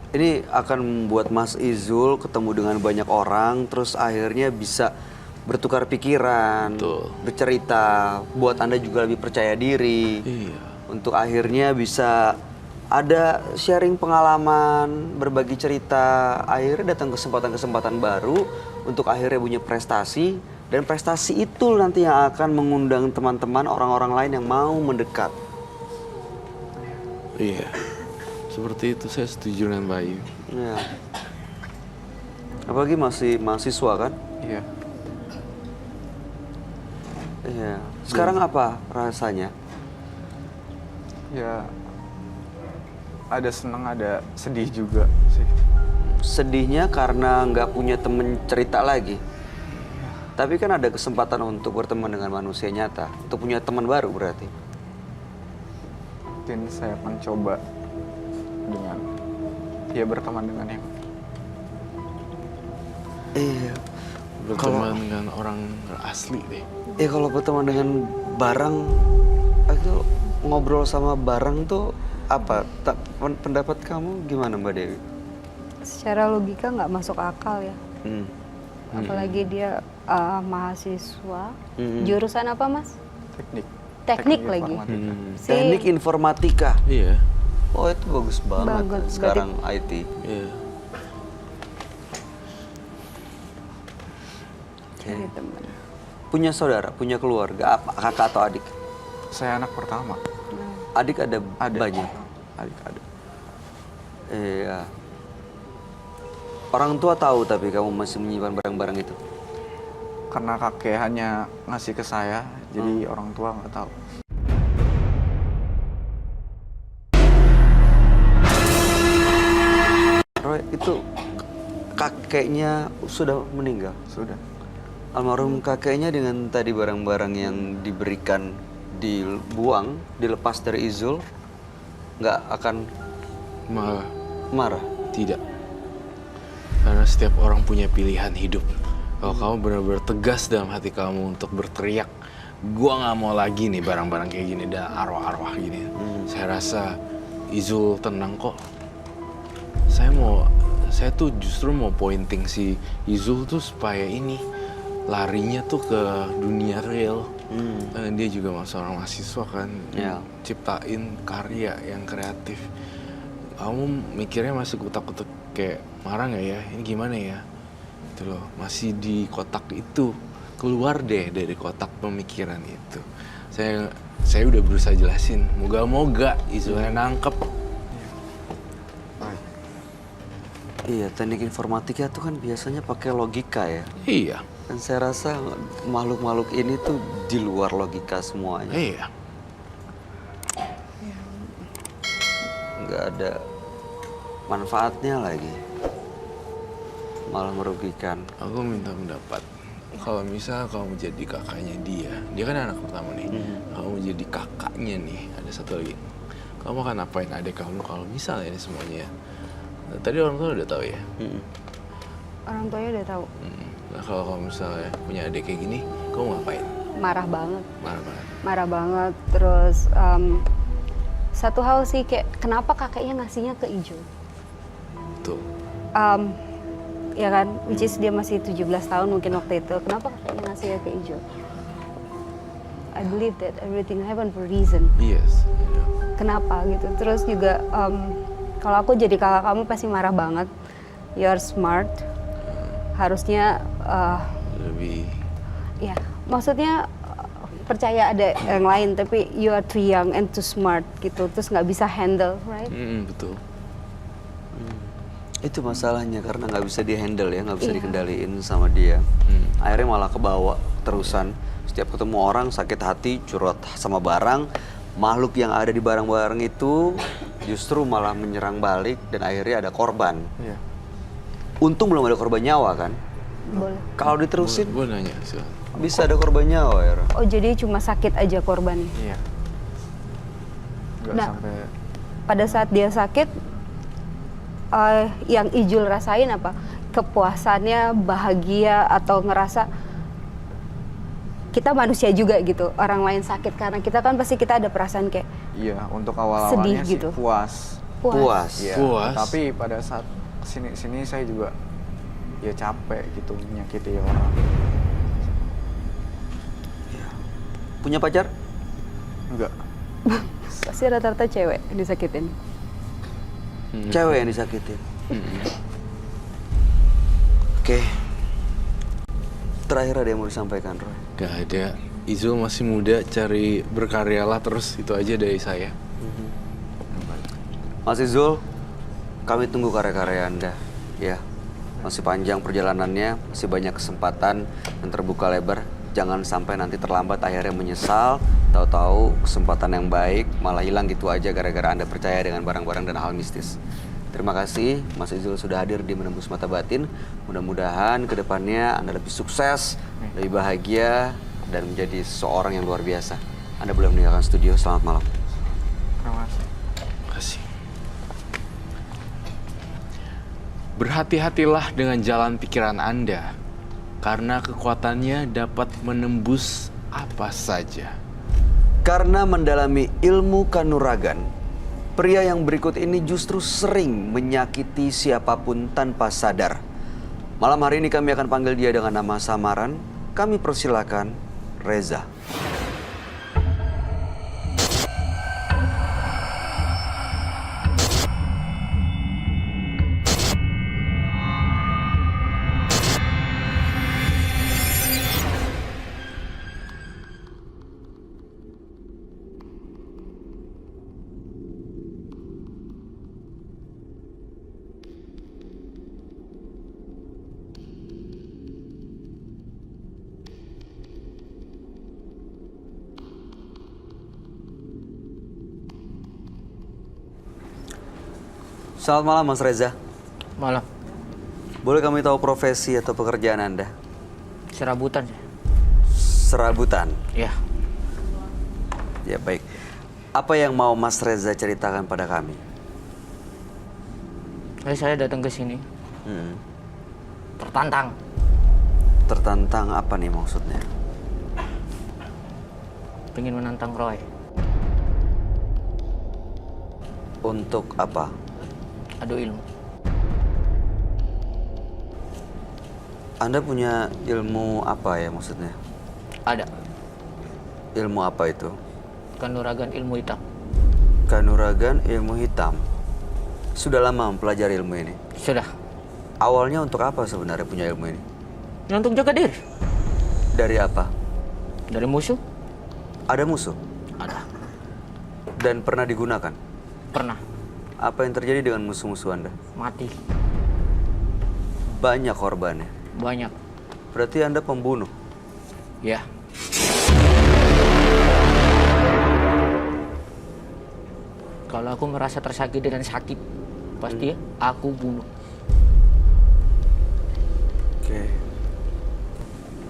Ini akan membuat Mas Izul ketemu dengan banyak orang, terus akhirnya bisa bertukar pikiran, Betul. bercerita, buat Anda juga lebih percaya diri. Iya. Untuk akhirnya bisa ada sharing pengalaman, berbagi cerita, akhirnya datang kesempatan-kesempatan baru untuk akhirnya punya prestasi, dan prestasi itu nanti yang akan mengundang teman-teman orang-orang lain yang mau mendekat. Iya. Seperti itu, saya setuju dengan Bayu. Ya. Apalagi masih mahasiswa kan? Iya. Iya. Sekarang apa rasanya? Ya, ada senang, ada sedih juga sih. Sedihnya karena nggak punya temen cerita lagi. Tapi kan ada kesempatan untuk berteman dengan manusia nyata, untuk punya teman baru berarti. Mungkin saya akan coba dengan berteman dengan yang Iya. Berteman dengan orang asli deh. Ya kalau berteman dengan barang, aku ngobrol sama barang tuh apa? Pendapat kamu gimana Mbak Dewi? Secara logika nggak masuk akal ya. Hmm. Apalagi dia mahasiswa. Hmm. Jurusan apa, Mas? teknik. Teknik lagi. informatika. Si- Teknik informatika. Iya. Oh itu bagus banget. Bagus, Sekarang IT. Iya. cari teman. Punya saudara, punya keluarga, apa kakak atau adik? Saya anak pertama. Adik ada banyak. Adik ada. Iya. Orang tua tahu tapi kamu masih menyimpan barang-barang itu. Karena kakek hanya ngasih ke saya, jadi orang tua nggak tahu. Roy, itu kakeknya sudah meninggal. Sudah. Almarhum kakeknya dengan tadi barang-barang yang diberikan, dibuang, dilepas dari Izul, nggak akan Malah marah. tidak. Karena setiap orang punya pilihan hidup. Kalau kamu benar-benar tegas dalam hati kamu untuk berteriak, gua nggak mau lagi nih barang-barang kayak gini dan arwah-arwah gini. Saya rasa Izul tenang kok. Saya tuh justru mau pointing si Izul tuh supaya ini larinya tuh ke dunia real. Dia juga seorang mahasiswa kan, ciptain karya yang kreatif. Kamu mikirnya masih kutak-kutak kayak marah nggak ya? Ini gimana ya? Gitu loh, masih di kotak itu. Keluar deh dari kotak pemikiran itu. Saya udah berusaha jelasin. Moga-moga Izulnya nangkep. Iya, teknik informatika tuh kan biasanya pakai logika ya. Iya. Dan saya rasa makhluk-makhluk ini tuh di luar logika semuanya. Iya. Nggak ada manfaatnya lagi. Malah merugikan. Aku minta pendapat. Kalau misal kamu jadi kakaknya dia kan anak pertama nih. Kamu jadi kakaknya nih, ada satu lagi. Kamu akan apain adik kamu kalau misalnya ini semuanya? Tadi orang tua udah tahu ya. Orang tuanya udah tahu. Nah kalau kamu misalnya punya adik kayak gini, kamu ngapain? Marah banget. Marah banget. Marah banget. Terus satu hal sih kayak kenapa kakeknya ngasihnya ke Ijo? Tuh. Ya kan, which is dia masih 17 tahun mungkin waktu itu. Kenapa kakeknya ngasihnya ke Ijo? I believe that everything happen for a reason. Yes. Kenapa gitu? Terus juga kalau aku jadi kakak kamu pasti marah banget. You're smart. Harusnya Lebih. ya, maksudnya percaya ada yang lain, tapi you are too young and too smart gitu, terus nggak bisa handle, right? Betul. Itu masalahnya karena nggak bisa di-handle ya, nggak bisa dikendaliin sama dia. Akhirnya malah kebawa terusan. Setiap ketemu orang sakit hati, curhat sama barang. Makhluk yang ada di barang-barang itu justru malah menyerang balik dan akhirnya ada korban. Iya. Untung belum ada korban nyawa kan? Boleh. Kalau diterusin Gue nanya, silakan. bisa ada korban nyawa ya. Oh jadi cuma sakit aja korbannya? Iya. Nggak Nah. sampai Pada saat dia sakit, yang Ijul rasain apa? Kepuasannya, bahagia, atau ngerasa kita manusia juga gitu. Orang lain sakit karena kita kan pasti kita ada perasaan kayak iya, untuk awal-awalnya sedih sih gitu. puas. Puas. Iya. Puas. Tapi pada saat sini saya juga ya capek gitu menyakiti orang. Punya pacar? Enggak. pasti rata-rata cewek yang disakitin. Cewek yang disakitin. Oke. Terakhir ada yang mau disampaikan, Roy? Gak ada. Izul masih muda, cari berkaryalah terus. Itu aja dari saya. Mas Izul, kami tunggu karya-karya Anda. Ya, masih panjang perjalanannya, masih banyak kesempatan yang terbuka lebar. Jangan sampai nanti terlambat akhirnya menyesal, tahu-tahu kesempatan yang baik malah hilang gitu aja gara-gara Anda percaya dengan barang-barang dan hal mistis. Terima kasih Mas Izul sudah hadir di Menembus Mata Batin. Mudah-mudahan kedepannya Anda lebih sukses, lebih bahagia, dan menjadi seseorang yang luar biasa. Anda boleh meninggalkan studio. Selamat malam. Terima kasih. Kasih. Berhati-hatilah dengan jalan pikiran Anda, karena kekuatannya dapat menembus apa saja. Karena mendalami ilmu kanuragan, pria yang berikut ini justru sering menyakiti siapapun tanpa sadar. Malam hari ini kami akan panggil dia dengan nama samaran. Kami persilakan Reza. Selamat malam Mas Reza. Malam, Boleh kami tahu profesi atau pekerjaan Anda? serabutan. Serabutan. Ya, Ya baik. Apa yang mau Mas Reza ceritakan pada kami? saya datang ke sini Hmm. tertantang. tertantang apa nih maksudnya? Pengen menantang Roy. Untuk apa? Adu ilmu. Anda punya ilmu apa ya maksudnya? Ada. Ilmu apa itu? Kanuragan ilmu hitam. Kanuragan ilmu hitam. Sudah lama mempelajari ilmu ini? Sudah. Awalnya untuk apa sebenarnya punya ilmu ini? Untuk jaga diri. Dari apa? Dari musuh? Ada musuh? Ada. Dan pernah digunakan? Pernah. Apa yang terjadi dengan musuh-musuh Anda? Mati. Banyak korbannya. Banyak. Berarti Anda pembunuh. Ya. Kalau aku merasa tersakiti dan sakit, pasti aku bunuh. Oke.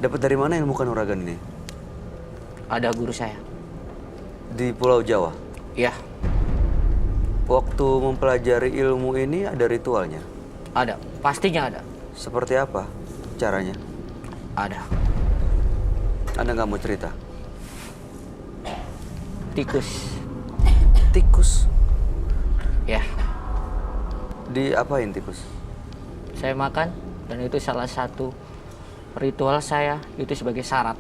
Dapat dari mana ilmu kanuragan ini? Ada guru saya. Di Pulau Jawa? Ya, Waktu mempelajari ilmu ini ada ritualnya? ada. Pastinya ada. Seperti apa caranya? Ada. Anda nggak mau cerita? Tikus. Tikus? Ya, Diapain tikus? saya makan dan itu salah satu ritual saya itu sebagai syarat.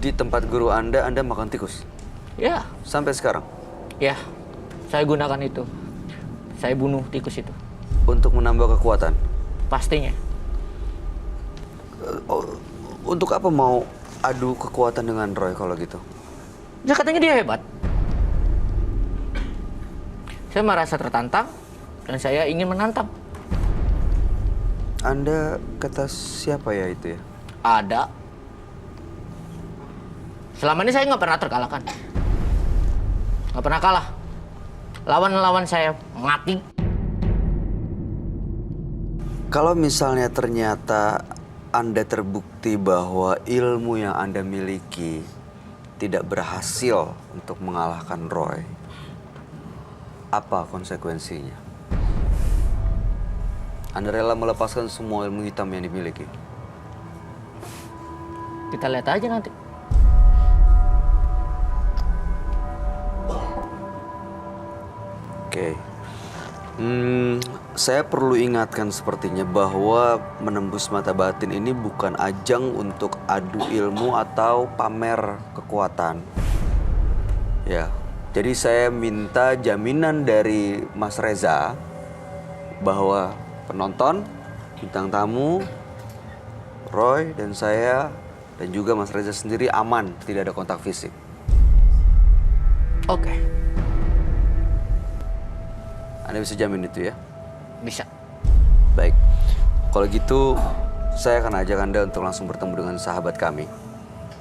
Di tempat guru Anda makan tikus? Ya, Sampai sekarang? ya. Saya gunakan itu. Saya bunuh tikus itu. Untuk menambah kekuatan? Pastinya. Untuk apa mau adu kekuatan dengan Roy kalau gitu? Ya katanya dia hebat. Saya merasa tertantang dan saya ingin menantang. Anda kata siapa ya itu ya? Ada. Selama ini saya nggak pernah terkalahkan. Nggak pernah kalah. Lawan-lawan saya mati. Kalau misalnya ternyata Anda terbukti bahwa ilmu yang Anda miliki tidak berhasil untuk mengalahkan Roy, apa konsekuensinya? Anda rela melepaskan semua ilmu hitam yang dimiliki? Kita lihat aja nanti. Oke. Saya perlu ingatkan sepertinya bahwa menembus mata batin ini bukan ajang untuk adu ilmu atau pamer kekuatan. Ya, jadi saya minta jaminan dari Mas Reza bahwa penonton, bintang tamu, Roy dan saya dan juga Mas Reza sendiri aman, tidak ada kontak fisik. Oke, Anda bisa jamin itu ya? bisa. Baik, kalau gitu saya akan ajak Anda untuk langsung bertemu dengan sahabat kami.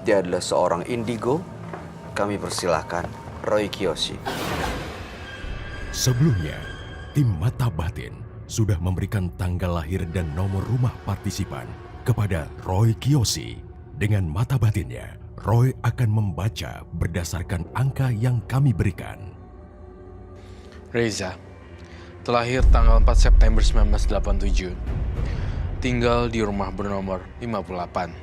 Dia adalah seorang indigo. Kami persilahkan Roy Kiyoshi. Sebelumnya, tim Mata Batin sudah memberikan tanggal lahir dan nomor rumah partisipan kepada Roy Kiyoshi. Dengan mata batinnya, Roy akan membaca berdasarkan angka yang kami berikan. Reza, terlahir tanggal 4 September 1987. Tinggal di rumah bernomor 58.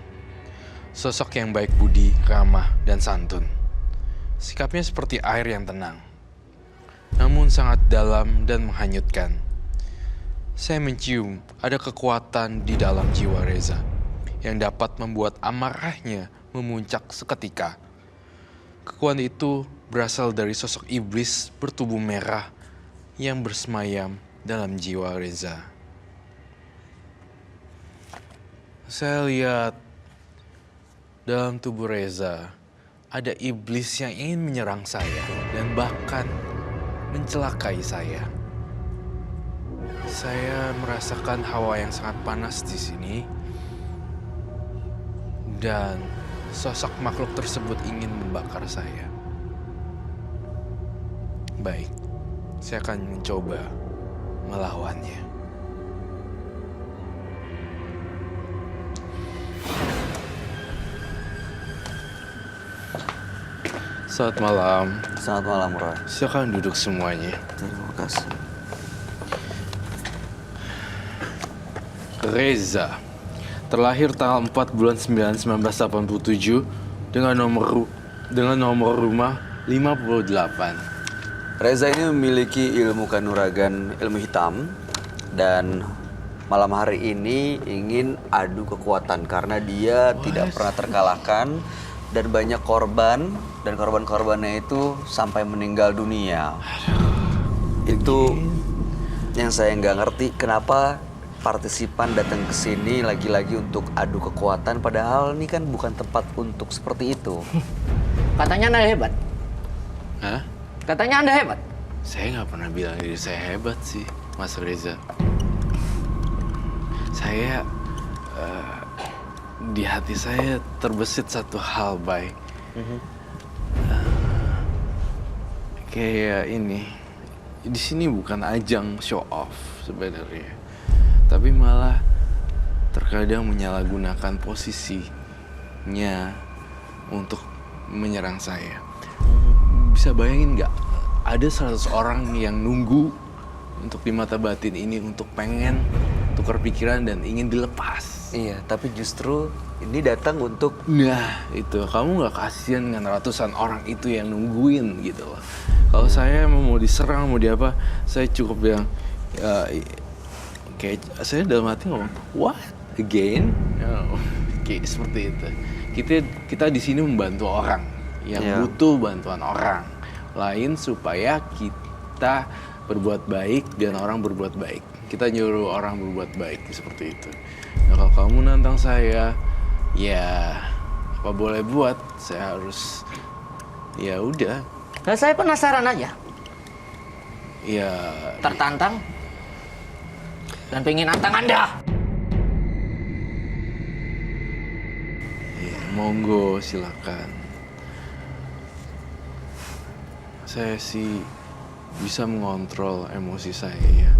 Sosok yang baik budi, ramah, dan santun. Sikapnya seperti air yang tenang, namun sangat dalam dan menghanyutkan. Saya mencium ada kekuatan di dalam jiwa Reza yang dapat membuat amarahnya memuncak seketika. Kekuatan itu berasal dari sosok iblis bertubuh merah yang bersemayam dalam jiwa Reza. Saya lihat dalam tubuh Reza ada iblis yang ingin menyerang saya dan bahkan mencelakai saya. Saya merasakan hawa yang sangat panas di sini dan sosok makhluk tersebut ingin membakar saya. Baik, saya akan mencoba melawannya. Selamat malam. Selamat malam, Roy. Silakan duduk semuanya. Terima kasih. Reza, terlahir tanggal 4 bulan 9 1987 dengan nomor rumah 58. Reza ini memiliki ilmu kanuragan, ilmu hitam, dan malam hari ini ingin adu kekuatan karena dia tidak pernah terkalahkan dan banyak korban, dan korban-korbannya itu sampai meninggal dunia. Itu yang saya nggak ngerti, kenapa partisipan datang ke sini lagi-lagi untuk adu kekuatan, padahal ini kan bukan tempat untuk seperti itu. Katanya Anda hebat. Hah? Katanya Anda hebat. Saya nggak pernah bilang diri saya hebat sih, Mas Reza. Saya di hati saya terbesit satu hal, Bay. Kayak ini, di sini bukan ajang show off sebenarnya, tapi malah terkadang menyalahgunakan posisinya untuk menyerang saya. Bisa bayangin nggak? Ada 100 orang yang nunggu untuk di mata batin ini untuk pengen tukar pikiran dan ingin dilepas. Iya, tapi justru ini datang untuk... Nah, itu kamu nggak kasihan dengan ratusan orang itu yang nungguin gitu loh. Kalau saya mau diserang, mau diapa, saya cukup bilang, kayak saya dalam hati ngomong, what again? Kayak seperti itu. Kita di sini membantu orang yang butuh bantuan orang lain supaya kita berbuat baik dan orang berbuat baik. Kita nyuruh orang berbuat baik seperti itu. Nah, kalau kamu nantang saya, ya apa boleh buat? Saya harus, ya udah. Nah, saya penasaran aja. Ya. Tertantang dan pengen nantang Anda. Ya, monggo silakan. Saya sih bisa mengontrol emosi saya ya.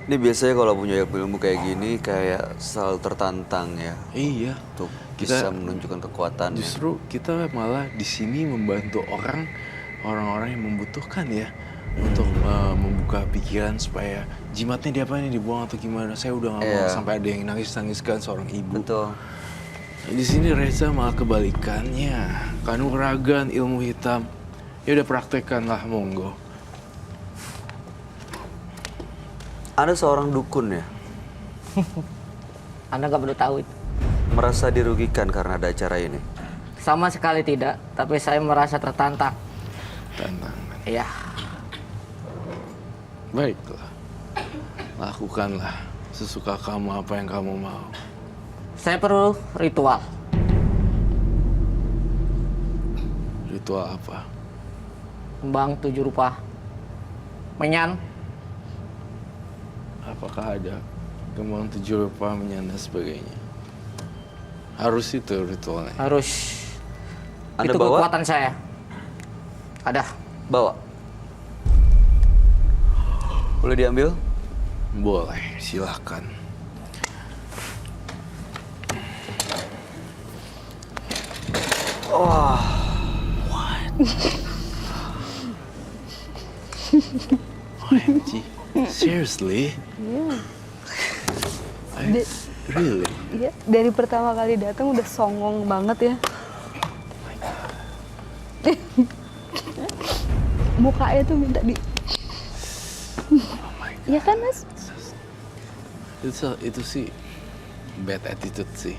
Ini biasanya kalau punya ilmu kayak gini kayak selalu tertantang ya. Iya. Untuk bisa menunjukkan kekuatannya. Justru kita malah di sini membantu orang-orang yang membutuhkan ya, untuk membuka pikiran supaya jimatnya diapain, dibuang atau gimana. Saya udah nggak mau sampai ada yang nangis-nangiskan seorang ibu. Betul. Di sini Reza malah kebalikannya, kanuragan, ilmu hitam. Ya udah praktekkan lah, monggo. Anda seorang dukun ya? Anda nggak perlu tahu itu. Merasa dirugikan karena ada acara ini? Sama sekali tidak, tapi saya merasa tertantang. Tantangan. Iya. Baiklah, lakukanlah sesuka kamu apa yang kamu mau. Saya perlu ritual. Ritual apa? Kembang 7 rupa. Menyan. Apakah ada kembang 7 rupa, menyan dan sebagainya? Harus itu ritualnya. Harus. Anda Itu bawa? kekuatan saya. Ada. Bawa. Boleh diambil? Boleh, silahkan. Wah. OMG, seriously? Really? Iya, dari pertama kali datang udah songong banget ya. Mukanya tuh minta di... Iya kan, Mas? Itu sih bad attitude sih.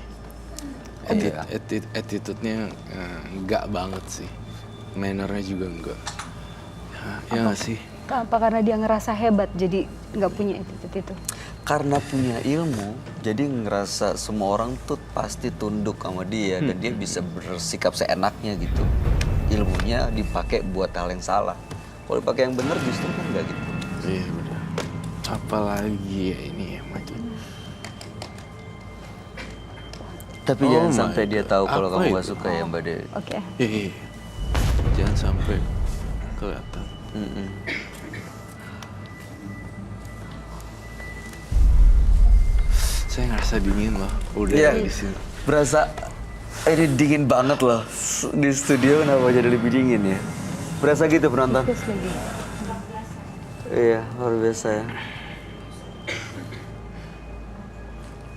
Attitude-nya enggak banget sih. Mannernya juga enggak. Ya nggak sih? Apa karena dia ngerasa hebat jadi nggak punya attitude itu? Karena punya ilmu, jadi ngerasa semua orang tuh pasti tunduk sama dia dan dia bisa bersikap seenaknya gitu. Ilmunya dipakai buat hal yang salah. Kalau dipakai yang benar justru kan nggak gitu. Iya benar. Apalagi ya ini ya macam. Tapi Oh jangan my sampai dia God. tahu kalau Apa kamu itu? nggak suka ya Mbak Dewi. Oke. Jangan sampai kelihatan. Saya ngerasa dingin loh, udah Iya, di sini. berasa ini dingin banget loh. Di studio kenapa jadi lebih dingin ya? Berasa gitu penonton? Terus lagi. Iya, luar biasa ya.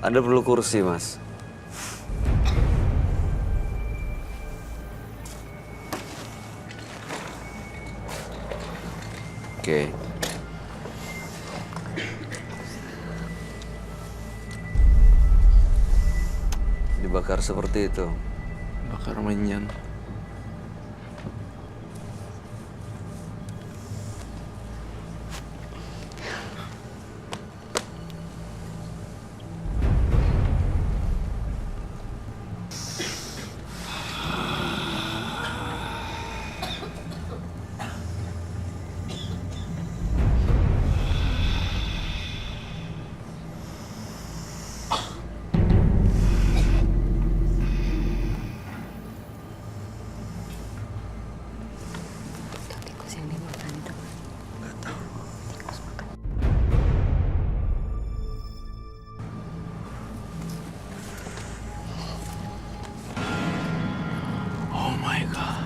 Anda perlu kursi, Mas. Oke. Dibakar seperti itu. Bakar menyan. Oh my god.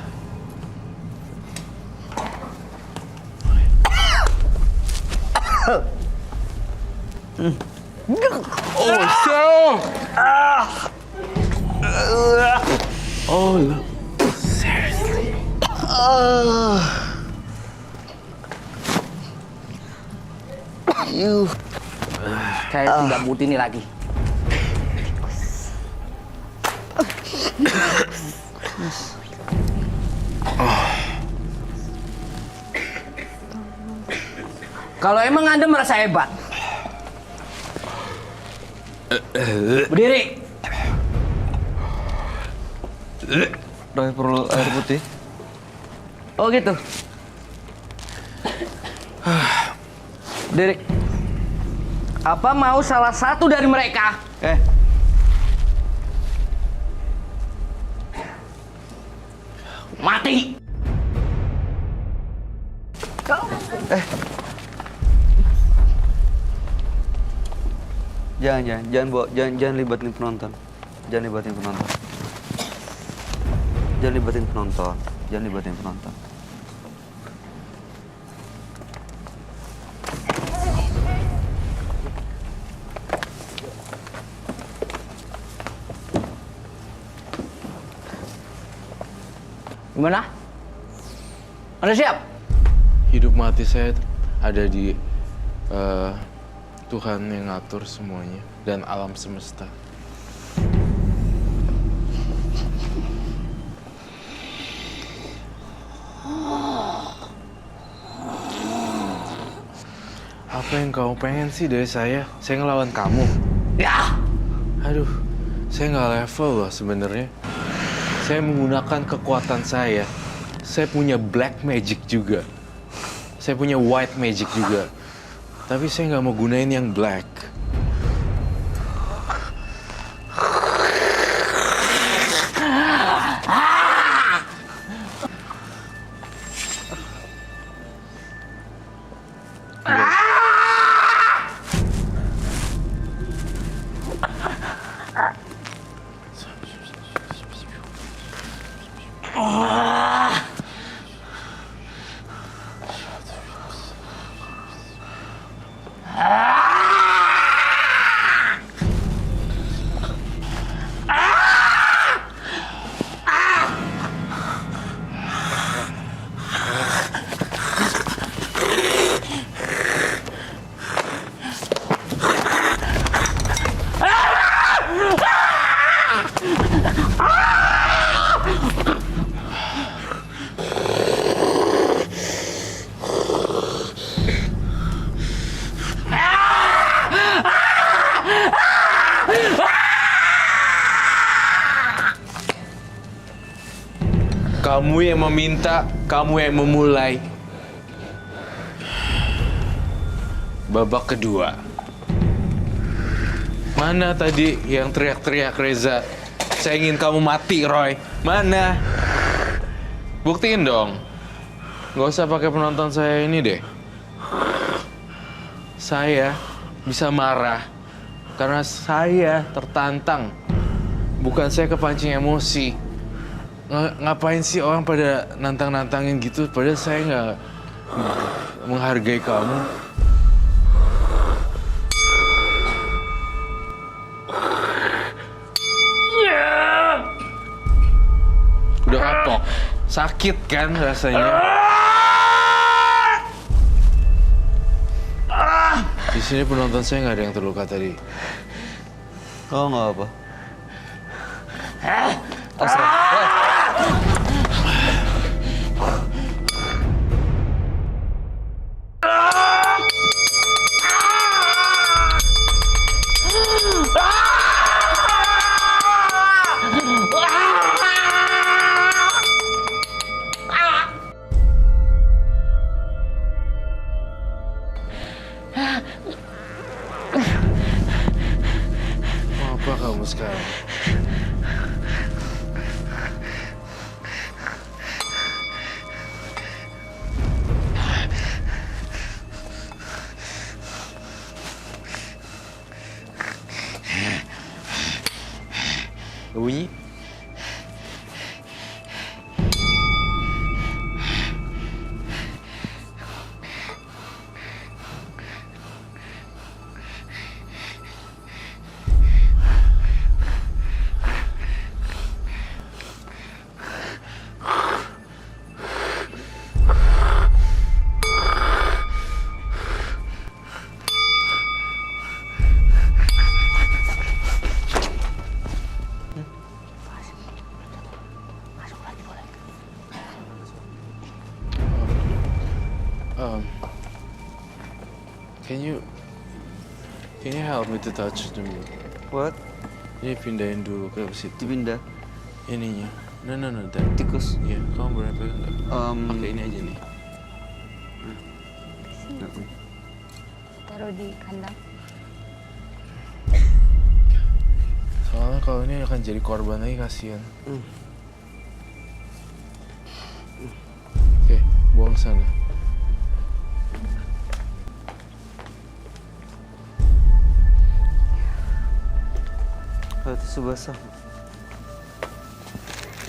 Oh, so. Oh, look. Seriously. Saya tidak butuh ini lagi. Kalau emang Anda merasa hebat, berdiri. Roy perlu air putih. Oh gitu. Berdiri. Apa mau salah satu dari mereka mati? Jangan libatin penonton. Jangan libatin penonton. Jangan libatin penonton. Jangan libatin penonton. Gimana? Anda siap? Hidup mati saya ada di Tuhan yang ngatur semuanya dan alam semesta. Apa yang kamu pengen sih dari saya? Saya ngelawan kamu. Ya. Aduh, saya nggak level loh sebenarnya. Saya menggunakan kekuatan saya. Saya punya black magic juga. Saya punya white magic juga. Tapi saya nggak mau gunain yang black. Kamu yang meminta, kamu yang memulai. Babak kedua. Mana tadi yang teriak-teriak Reza? Saya ingin kamu mati, Roy. Mana? Buktiin dong. Gak usah pakai penonton saya ini deh. Saya bisa marah karena saya tertantang. Bukan saya kepancing emosi. Ngapain sih orang pada nantang-nantangin gitu? Padahal saya menghargai kamu. Udah kapok. Sakit kan rasanya? Di sini penonton saya nggak ada yang terluka tadi. Oh, nggak apa. Mau apa kamu sekarang? Bunyi? Can you help me to touch the What? Ini pindahin dulu ke situ. Dipindah? Ininya. No, dan Tikus? Iya, kamu boleh pegang nggak? Pakai ini aja nih. Taruh di kandang. Soalnya kalau ini akan jadi korban lagi, kasihan. Oke, buang sana. Itu basah.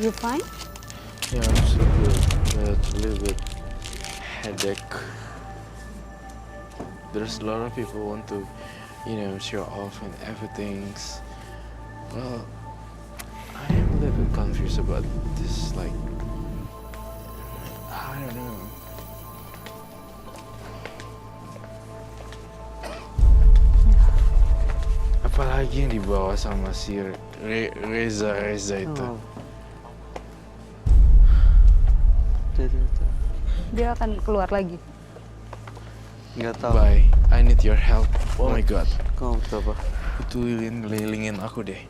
You fine? Yeah, I'm so good. But a little bit headache. There's a lot of people want to, show off and everything's. Well, I am a little bit confused about this. Like, I don't know. Apalagi yang dibawa sama si Reza itu. Oh. Tuh. Dia akan keluar lagi. Nggak tahu. Bye. I need your help. Oh my god. Kamu butuh apa? Butuh ngelilingin aku deh.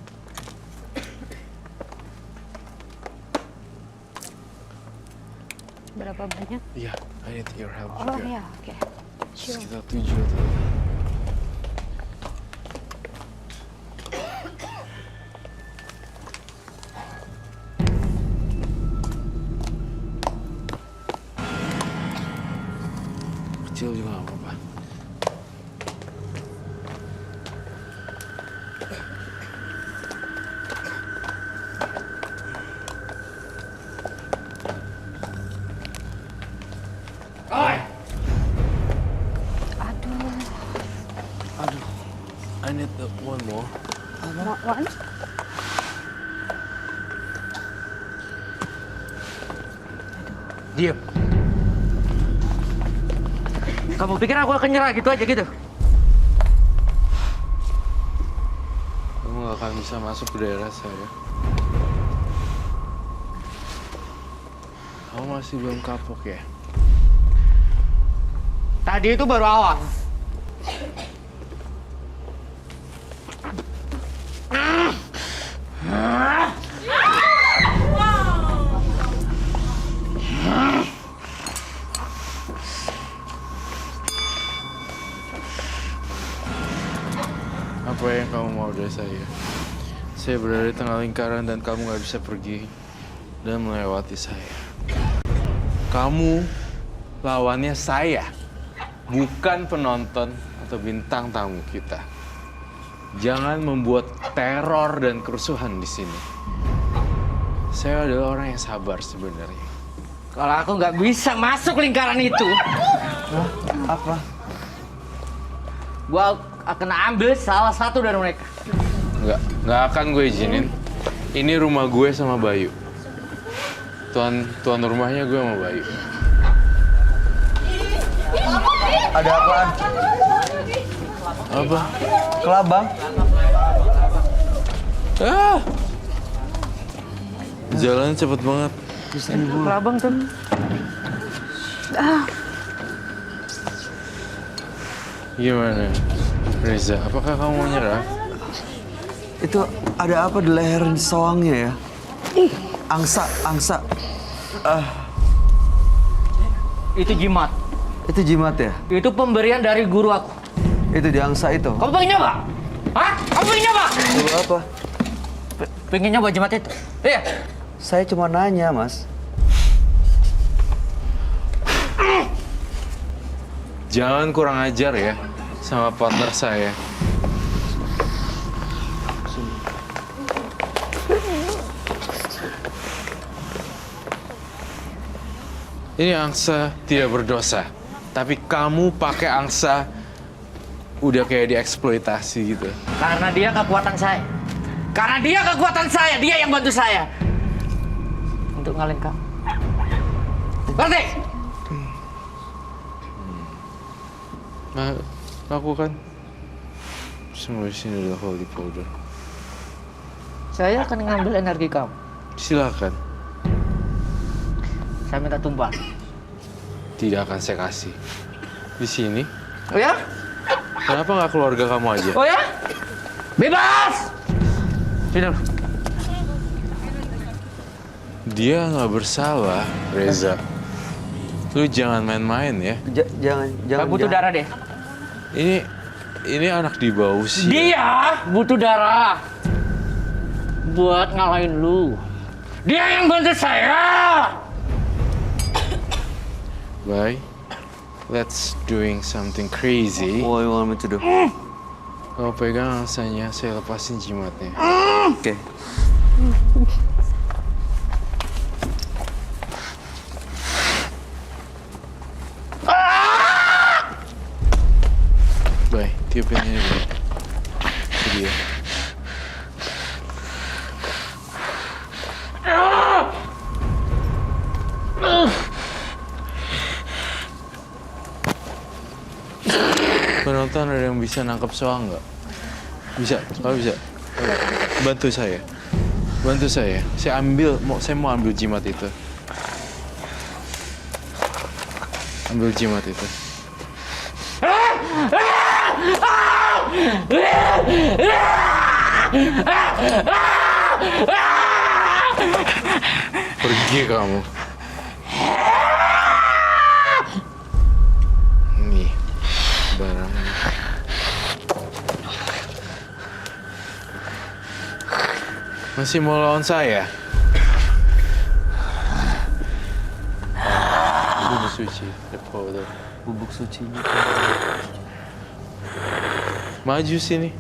Berapa banyak? Iya, I need your help Oh juga. ya, oke. Sure. Sekitar 7 atau. Kecil juga nggak apa-apa. Aduh, I need one more. One? Diam. Kamu pikir aku akan nyerah gitu aja gitu? Kamu gak akan bisa masuk ke daerah saya. Kamu masih belum kapok ya? Tadi itu baru awal. Apa yang kamu mau dari saya? Saya berada di tengah lingkaran dan kamu gak bisa pergi dan melewati saya. Kamu lawannya saya, bukan penonton atau bintang tamu kita. Jangan membuat teror dan kerusuhan di sini. Saya adalah orang yang sabar sebenarnya. Kalau aku nggak bisa masuk lingkaran itu, Apa? gua akan ambil salah satu dari mereka. Nggak akan gue izinin. Ini rumah gue sama Bayu. Tuan rumahnya gue sama Bayu. Ada apaan? Apa? Kelabang? Ah! Jalan cepet banget. Kelabang tuh. Gimana? Reza, apakah kamu mau nyerah? Itu ada apa di leher soangnya ya? Angsa. Itu jimat. Itu jimat ya? Itu pemberian dari guru aku. Itu di angsa itu? Kamu pengen nyoba? Hah? Kamu pengen nyoba? Coba apa? Pengen nyoba jimat itu? Iya. Saya cuma nanya, Mas. Jangan kurang ajar ya sama partner saya. Ini angsa tidak berdosa, tapi kamu pakai angsa udah kayak dieksploitasi gitu. Karena dia kekuatan saya. Karena dia kekuatan saya. Dia yang bantu saya. Untuk ngalahin kamu. Ngerti? Nah, lakukan. Semua di sini adalah holy powder. Saya akan ngambil energi kamu. Silakan. Saya minta tumpah. Tidak akan saya kasih. Di sini. Oh ya? Kenapa nggak keluarga kamu aja? Oh ya? Bebas! Sini. Dia nggak bersalah, Reza. Lu jangan main-main ya. Jangan. Gak butuh darah deh. Ini anak di bawah usia. Dia butuh darah. Buat ngalahin lu. Dia yang bantu saya! Bye. Let's doing something crazy. What you want me to do? Kalau pegang angsanya, saya lepasin jimatnya. Oke. Bye. Tiupin ini dulu. Ke dia. Penonton ada yang bisa nangkep soal nggak? Bisa, kalau bisa. Bantu saya. Bantu saya. Saya mau ambil jimat itu. Ambil jimat itu. Pergi kamu. Nih, barangnya. Masih mau lawan saya? Bubuk suci, the powder. Bubuk sucinya. Maju sini.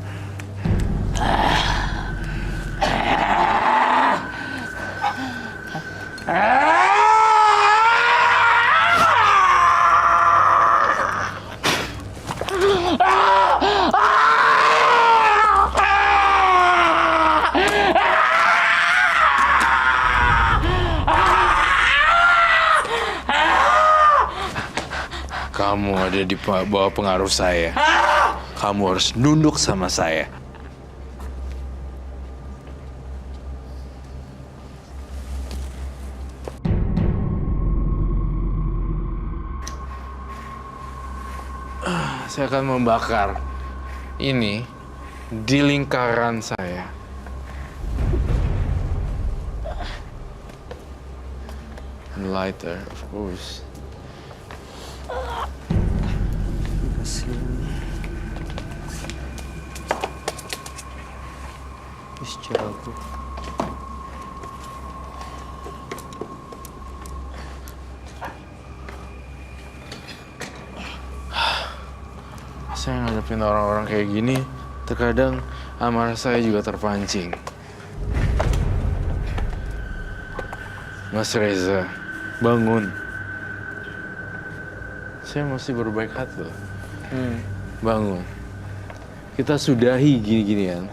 Kamu ada di bawah pengaruh saya. Kamu harus nunduk sama saya. Saya akan membakar ini di lingkaran saya. And lighter, of course. Jago. Saya ngadepin orang-orang kayak gini, terkadang amarah saya juga terpancing. Mas Reza, Bangun. Saya masih berbaik hati loh. Bangun. Kita sudahi gini-ginian.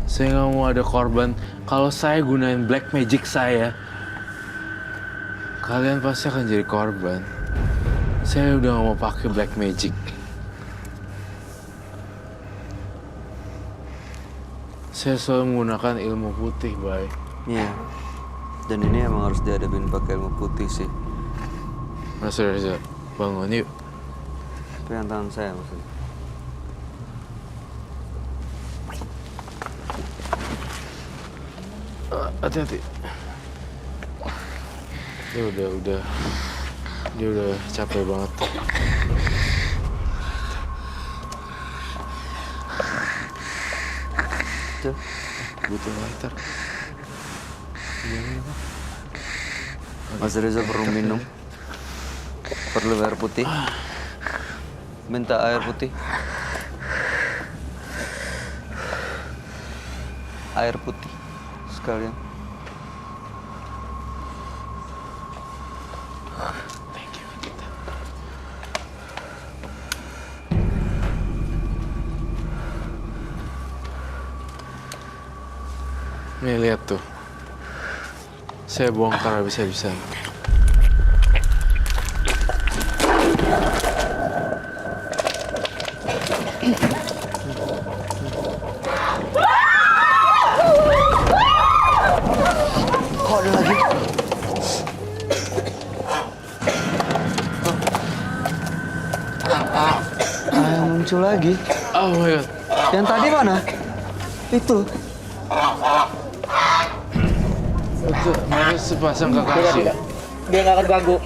Saya nggak mau ada korban. Kalau saya gunain black magic saya, kalian pasti akan jadi korban. Saya udah nggak mau pakai black magic. Saya selalu menggunakan ilmu putih, Bay. Iya. Dan ini emang harus dihadapin pakai ilmu putih sih. Mas Reza, bangun yuk. Pegang tangan saya maksudnya. Hati-hati. Dia udah capek banget. Tuh. Butuh lighter. Mas Reza perlu minum. Perlu air putih. Minta air putih. Air putih sekalian. Nih lihat tuh. Saya bongkar habis-habisan. Kok ada lagi? Yang muncul lagi. Oh my god. Yang tadi mana? Itu. Itu mana sepasang kekasih. Dia nggak akan ganggu.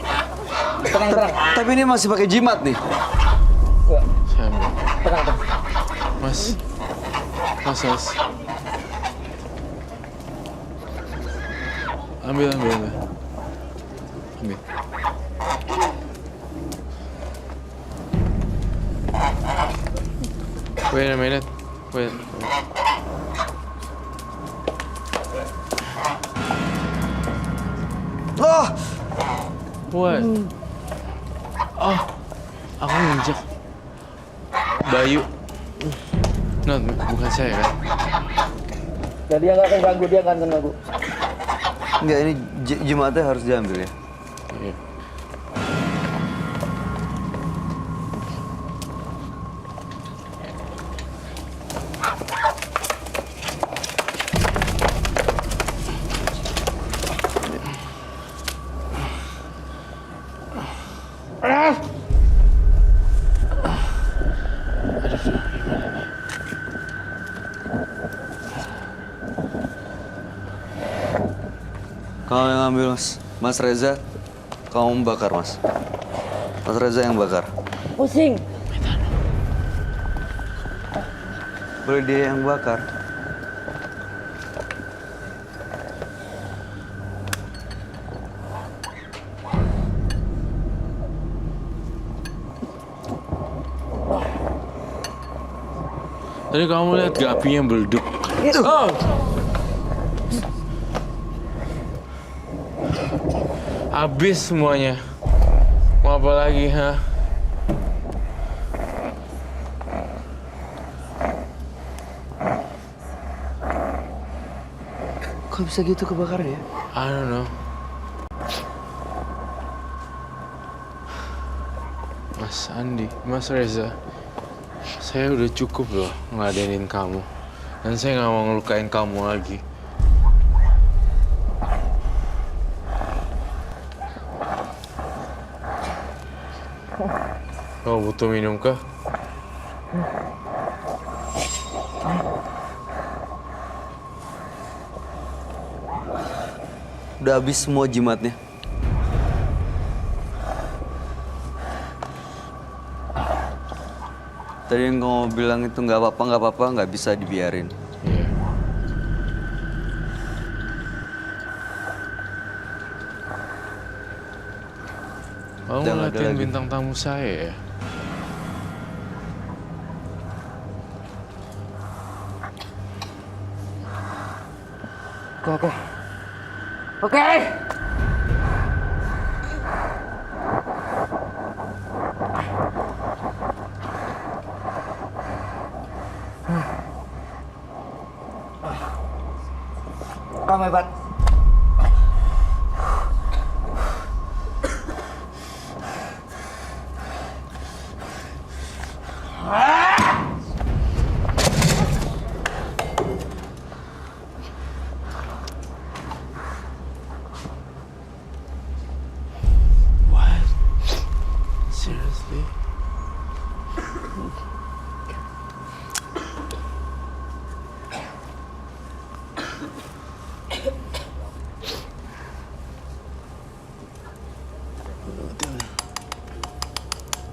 Tenang. Tapi ini masih pakai jimat nih. Saya ambil. Tenang. Mas. Ambil. Wait a minute. Wait. Oh! What? Oh, aku nginjek. Bayu. No, bukan saya kan? Dan dia nggak akan ganggu, dia nggak akan ganggu. Enggak, ini jimatnya harus diambil ya. Iya. Kamu yang ambil, Mas. Mas Reza, kamu bakar, Mas. Mas Reza yang bakar. Pusing. Boleh dia yang bakar. Tadi kamu lihat gak apinya beleduk? Oh! Habis semuanya. Mau apa lagi, ha? Kok bisa gitu kebakarnya ya? I don't know. Mas Andi, Mas Reza, saya udah cukup loh ngeladenin kamu. Dan saya nggak mau ngelukain kamu lagi. Kamu butuh minum kah? Udah habis semua jimatnya. Tadi yang kamu bilang itu nggak apa-apa, nggak bisa dibiarin. Iya. Kamu Udah nggak ada ngeliatin lagi. bintang tamu saya ya? Kok. Oke. Kamu hebat. What? Seriously?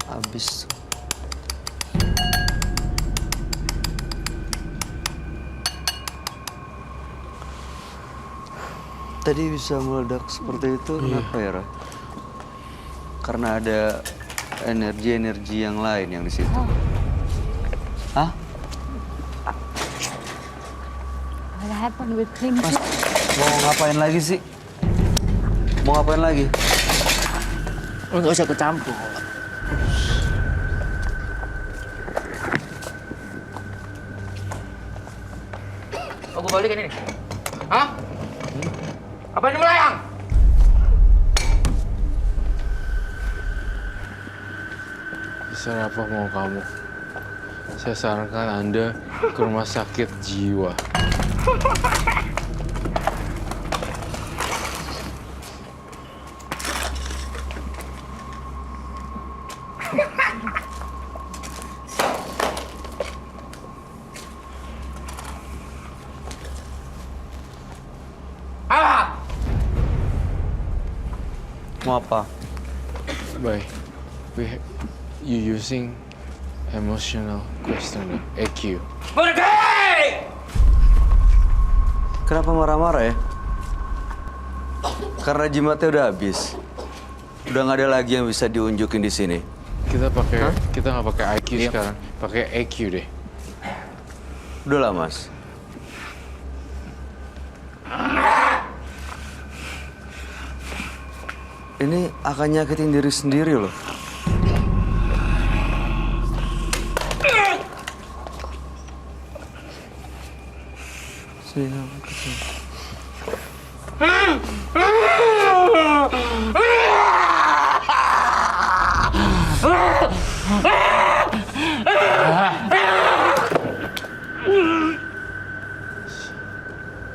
Habis. Tadi bisa meledak seperti itu, kenapa ya, Roy? Karena ada energi-energi yang lain yang di situ. Hah? What happened with him? Mas, mau ngapain lagi sih? Mau ngapain lagi? Nggak usah kecampur. Oh, gue balikin ini. Hah? Apa ini melayang? Besar apa mau kamu? Saya sarankan Anda ke rumah sakit jiwa. Ah! Mau apa? Baik, you using emotional questioning, EQ. Pergi! Kenapa marah-marah ya? Karena jimatnya udah habis. Udah nggak ada lagi yang bisa diunjukin di sini. Kita nggak pakai IQ sekarang, pakai EQ deh. Udahlah, Mas. Ini akan nyakitin diri sendiri loh. Sini, aku kesini.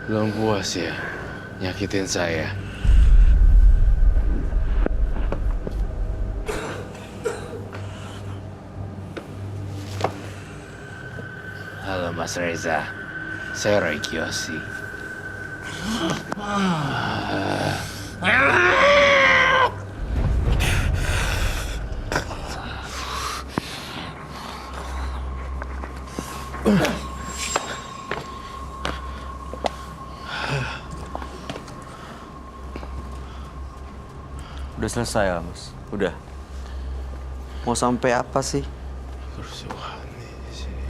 Belum puas ya, nyakitin saya. Halo Mas Reza, saya Roy Kiyoshi. Udah selesai lah, Mas. Udah. Mau sampai apa sih? Kerusuhan di sini.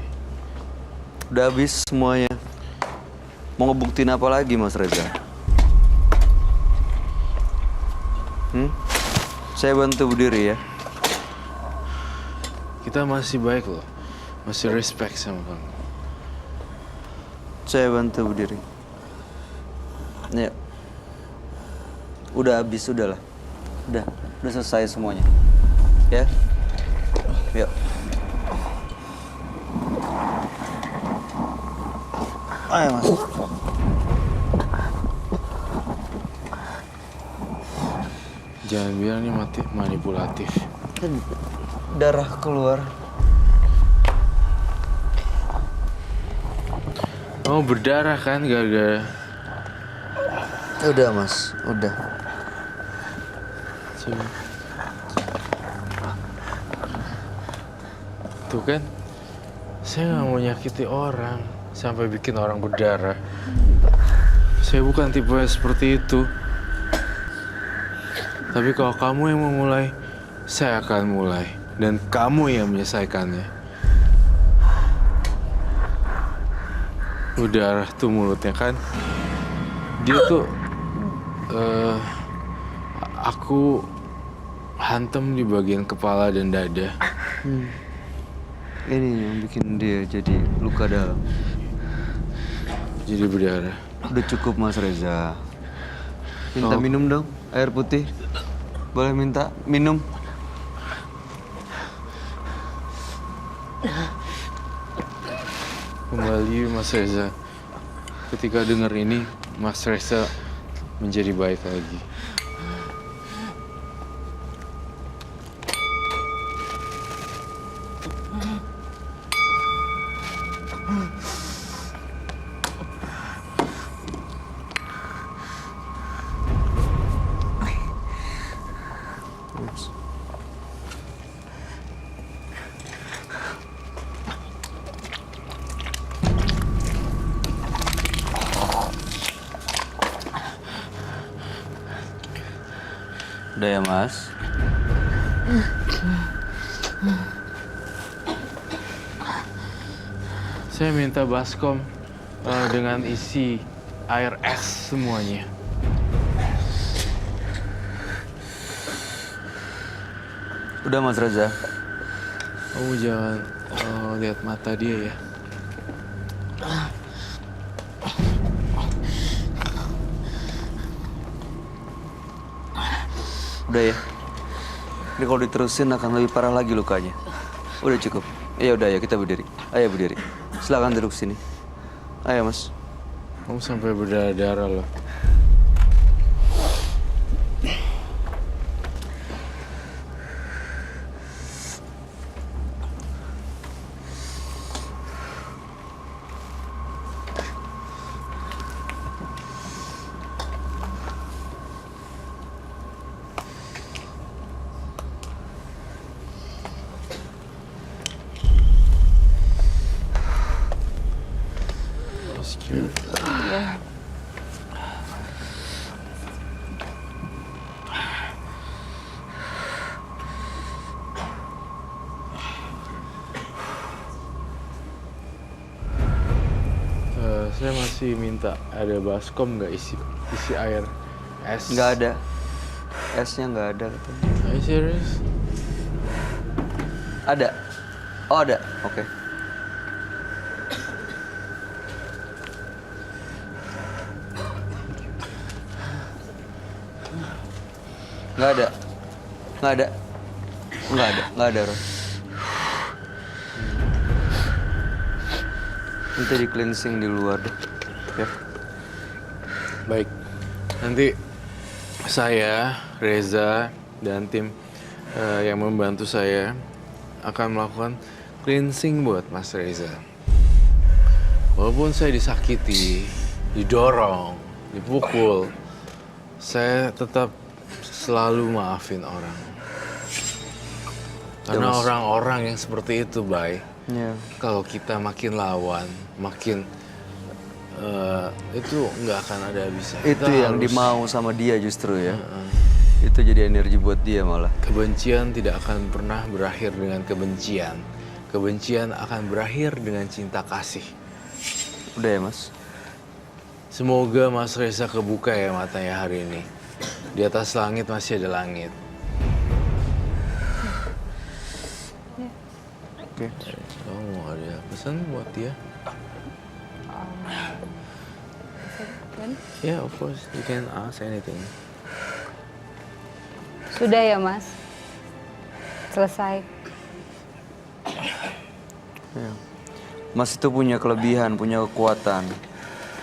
Udah habis semuanya. Mau ngebuktiin apa lagi, Mas Reza? Saya bantu berdiri ya. Kita masih baik loh, masih respect sama kamu. Saya bantu berdiri. Ya. Udah habis, udahlah. Udah selesai semuanya. Ya. Yuk. Ayo, Mas. Jangan bilang ini manipulatif. Darah keluar. Kamu berdarah kan gara-gara. Udah, Mas. Udah. Coba. Tuh kan, saya nggak mau nyakiti orang sampai bikin orang berdarah. Saya bukan tipe yang seperti itu. Tapi kalau kamu yang mau mulai, saya akan mulai. Dan kamu yang menyelesaikannya. Berdarah tuh mulutnya kan. Dia tuh Aku hantam di bagian kepala dan dada. Ini yang bikin dia jadi luka dalam. Jadi berdarah. Udah cukup Mas Reza. Minta minum dong, air putih. Boleh minta minum? Kembali Mas Reza. Ketika dengar ini, Mas Reza menjadi baik lagi. Udah ya Mas? Saya minta baskom dengan isi air es semuanya. Udah Mas Reza? Kamu jangan lihat mata dia ya. Udah ya? Ini kalau diterusin akan lebih parah lagi lukanya. Udah cukup. Ya udah ya, kita berdiri. Ayo berdiri. Silakan duduk sini. Ayo Mas. Kamu sampai berdarah-darah loh. Saya masih minta ada baskom nggak isi air es? Nggak ada. Esnya nggak ada katanya. Are you serious? Ada. Oh ada. Oke. Nggak ada. Nggak ada. Nggak ada. Nggak ada, Ron. Nanti di cleansing di luar deh. Ya. Baik. Nanti saya, Reza, dan tim yang membantu saya akan melakukan cleansing buat Mas Reza. Walaupun saya disakiti, didorong, dipukul, saya tetap selalu maafin orang. Karena Mas. orang-orang yang seperti itu, Bay, Ya. kalau kita makin lawan, makin itu nggak akan ada habisnya. Itu Kita yang harus- dimau sama dia justru ya. Itu jadi energi buat dia malah. Kebencian tidak akan pernah berakhir dengan kebencian. Kebencian akan berakhir dengan cinta kasih. Udah ya Mas? Semoga Mas Reza kebuka ya matanya hari ini. Di atas langit masih ada langit. Oke. Kamu ada pesan buat dia? Yeah, of course. You can ask anything. Sudah ya Mas? Selesai. Ya. Mas itu punya kelebihan, punya kekuatan.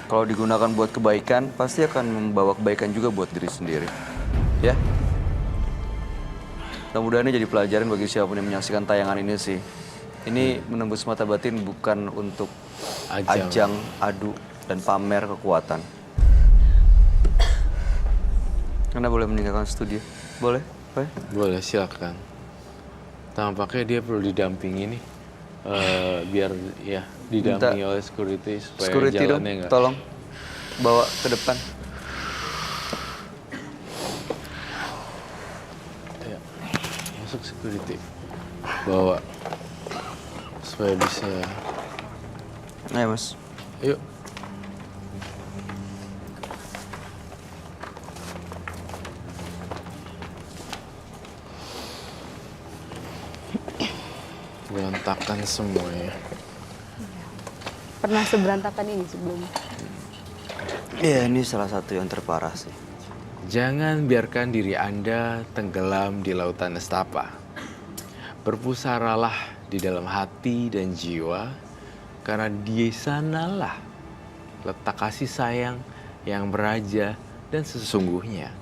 Kalau digunakan buat kebaikan, pasti akan membawa kebaikan juga buat diri sendiri. Ya? Mudah-mudahan ini jadi pelajaran bagi siapapun yang menyaksikan tayangan ini sih. Ini menembus mata batin bukan untuk ajang, adu, dan pamer kekuatan. Karena boleh meninggalkan studio. Boleh? Boleh? Boleh, silakan. Tampaknya dia perlu didampingi nih. Biar ya didampingi oleh security supaya Security dong, jalannya nggak. tolong bawa ke depan. Ya, masuk security. Bawa supaya bisa. Ayo Mas. Yuk. berantakan semuanya. Pernah seberantakan ini sebelumnya? Iya, ini salah satu yang terparah sih. Jangan biarkan diri Anda tenggelam di lautan nestapa. Berpusaralah di dalam hati dan jiwa, karena di sanalah letak kasih sayang yang beraja dan sesungguhnya.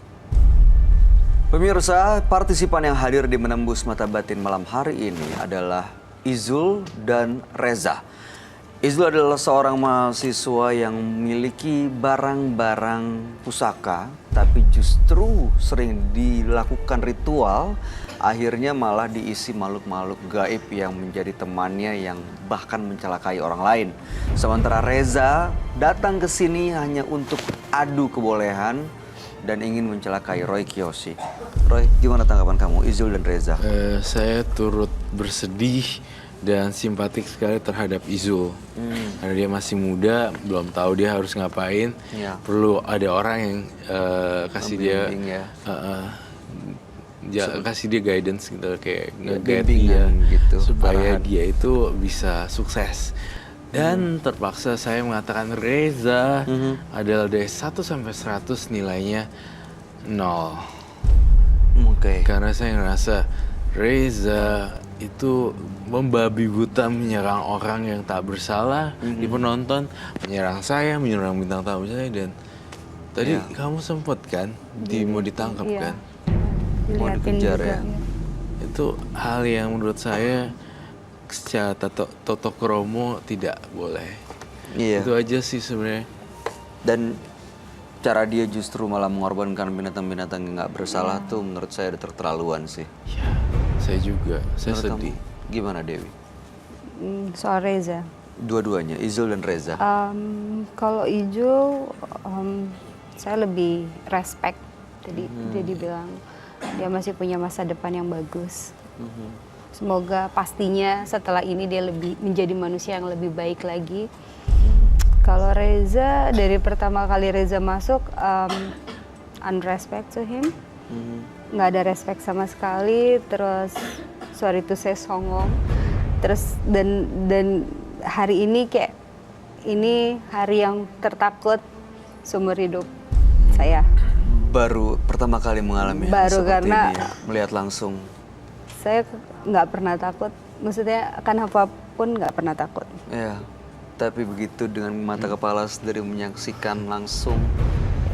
Pemirsa, partisipan yang hadir di Menembus Mata Batin malam hari ini adalah Izul dan Reza. Izul adalah seorang mahasiswa yang memiliki barang-barang pusaka, tapi justru sering dilakukan ritual, akhirnya malah diisi makhluk-makhluk gaib yang menjadi temannya yang bahkan mencelakai orang lain. Sementara Reza datang ke sini hanya untuk adu kebolehan dan ingin mencelakai Roy Kiyoshi. Roy, gimana tanggapan kamu, Izul dan Reza? Saya turut bersedih dan simpatik sekali terhadap Izul. Karena dia masih muda, belum tahu dia harus ngapain. Ya. Perlu ada orang yang kasih dia Membimbing ya. kasih dia guidance gitu, kayak nge-guide bimbingan dia gitu, supaya arahan. dia itu bisa sukses. Dan terpaksa saya mengatakan Reza adalah dari 1 sampai 100 nilainya 0. Oke. Karena saya ngerasa Reza itu membabi buta menyerang orang yang tak bersalah di penonton, menyerang saya, menyerang bintang tamu saya, dan tadi kamu sempet kan mau ditangkap Iya. kan? Mau Dilihatin dikejar juga, ya? Itu hal yang menurut saya secara toto kromo tidak boleh. Iya. Itu aja sih sebenarnya. Dan cara dia justru malah mengorbankan binatang-binatang yang nggak bersalah tuh menurut saya udah terlaluan sih. Ya, saya juga, saya Menurut sedih. kamu gimana, Dewi? Soal Reza. Dua-duanya, Izul dan Reza. Kalau Ijo, saya lebih respect. Jadi dia dibilang dia masih punya masa depan yang bagus. Semoga pastinya setelah ini dia lebih menjadi manusia yang lebih baik lagi. Kalau Reza, dari pertama kali Reza masuk, unrespect to him. Nggak ada respect sama sekali. Terus, sorry to say, songong. Terus dan hari ini kayak ini hari yang tertakut seumur hidup saya. Baru pertama kali mengalami hal Baru seperti karena ini ya, melihat langsung. Saya nggak pernah takut. Maksudnya akan apapun nggak pernah takut. Ya, tapi begitu dengan mata kepala sendiri menyaksikan langsung.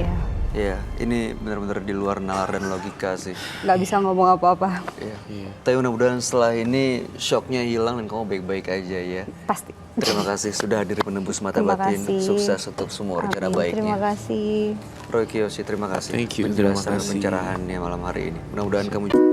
Ya, Ya, ini benar-benar di luar nalar dan logika sih. nggak bisa ngomong apa-apa. Ya. Tapi mudah-mudahan setelah ini shocknya hilang dan kamu baik-baik aja ya. Pasti. Terima kasih sudah hadir di Penembus Mata Terima Batin. kasih. Sukses untuk semua rencana Amin. baiknya. Terima kasih. Roy Kiyoshi, terima kasih. Thank you, terima Penjelasan kasih. pencerahannya malam hari ini. Mudah-mudahan kamu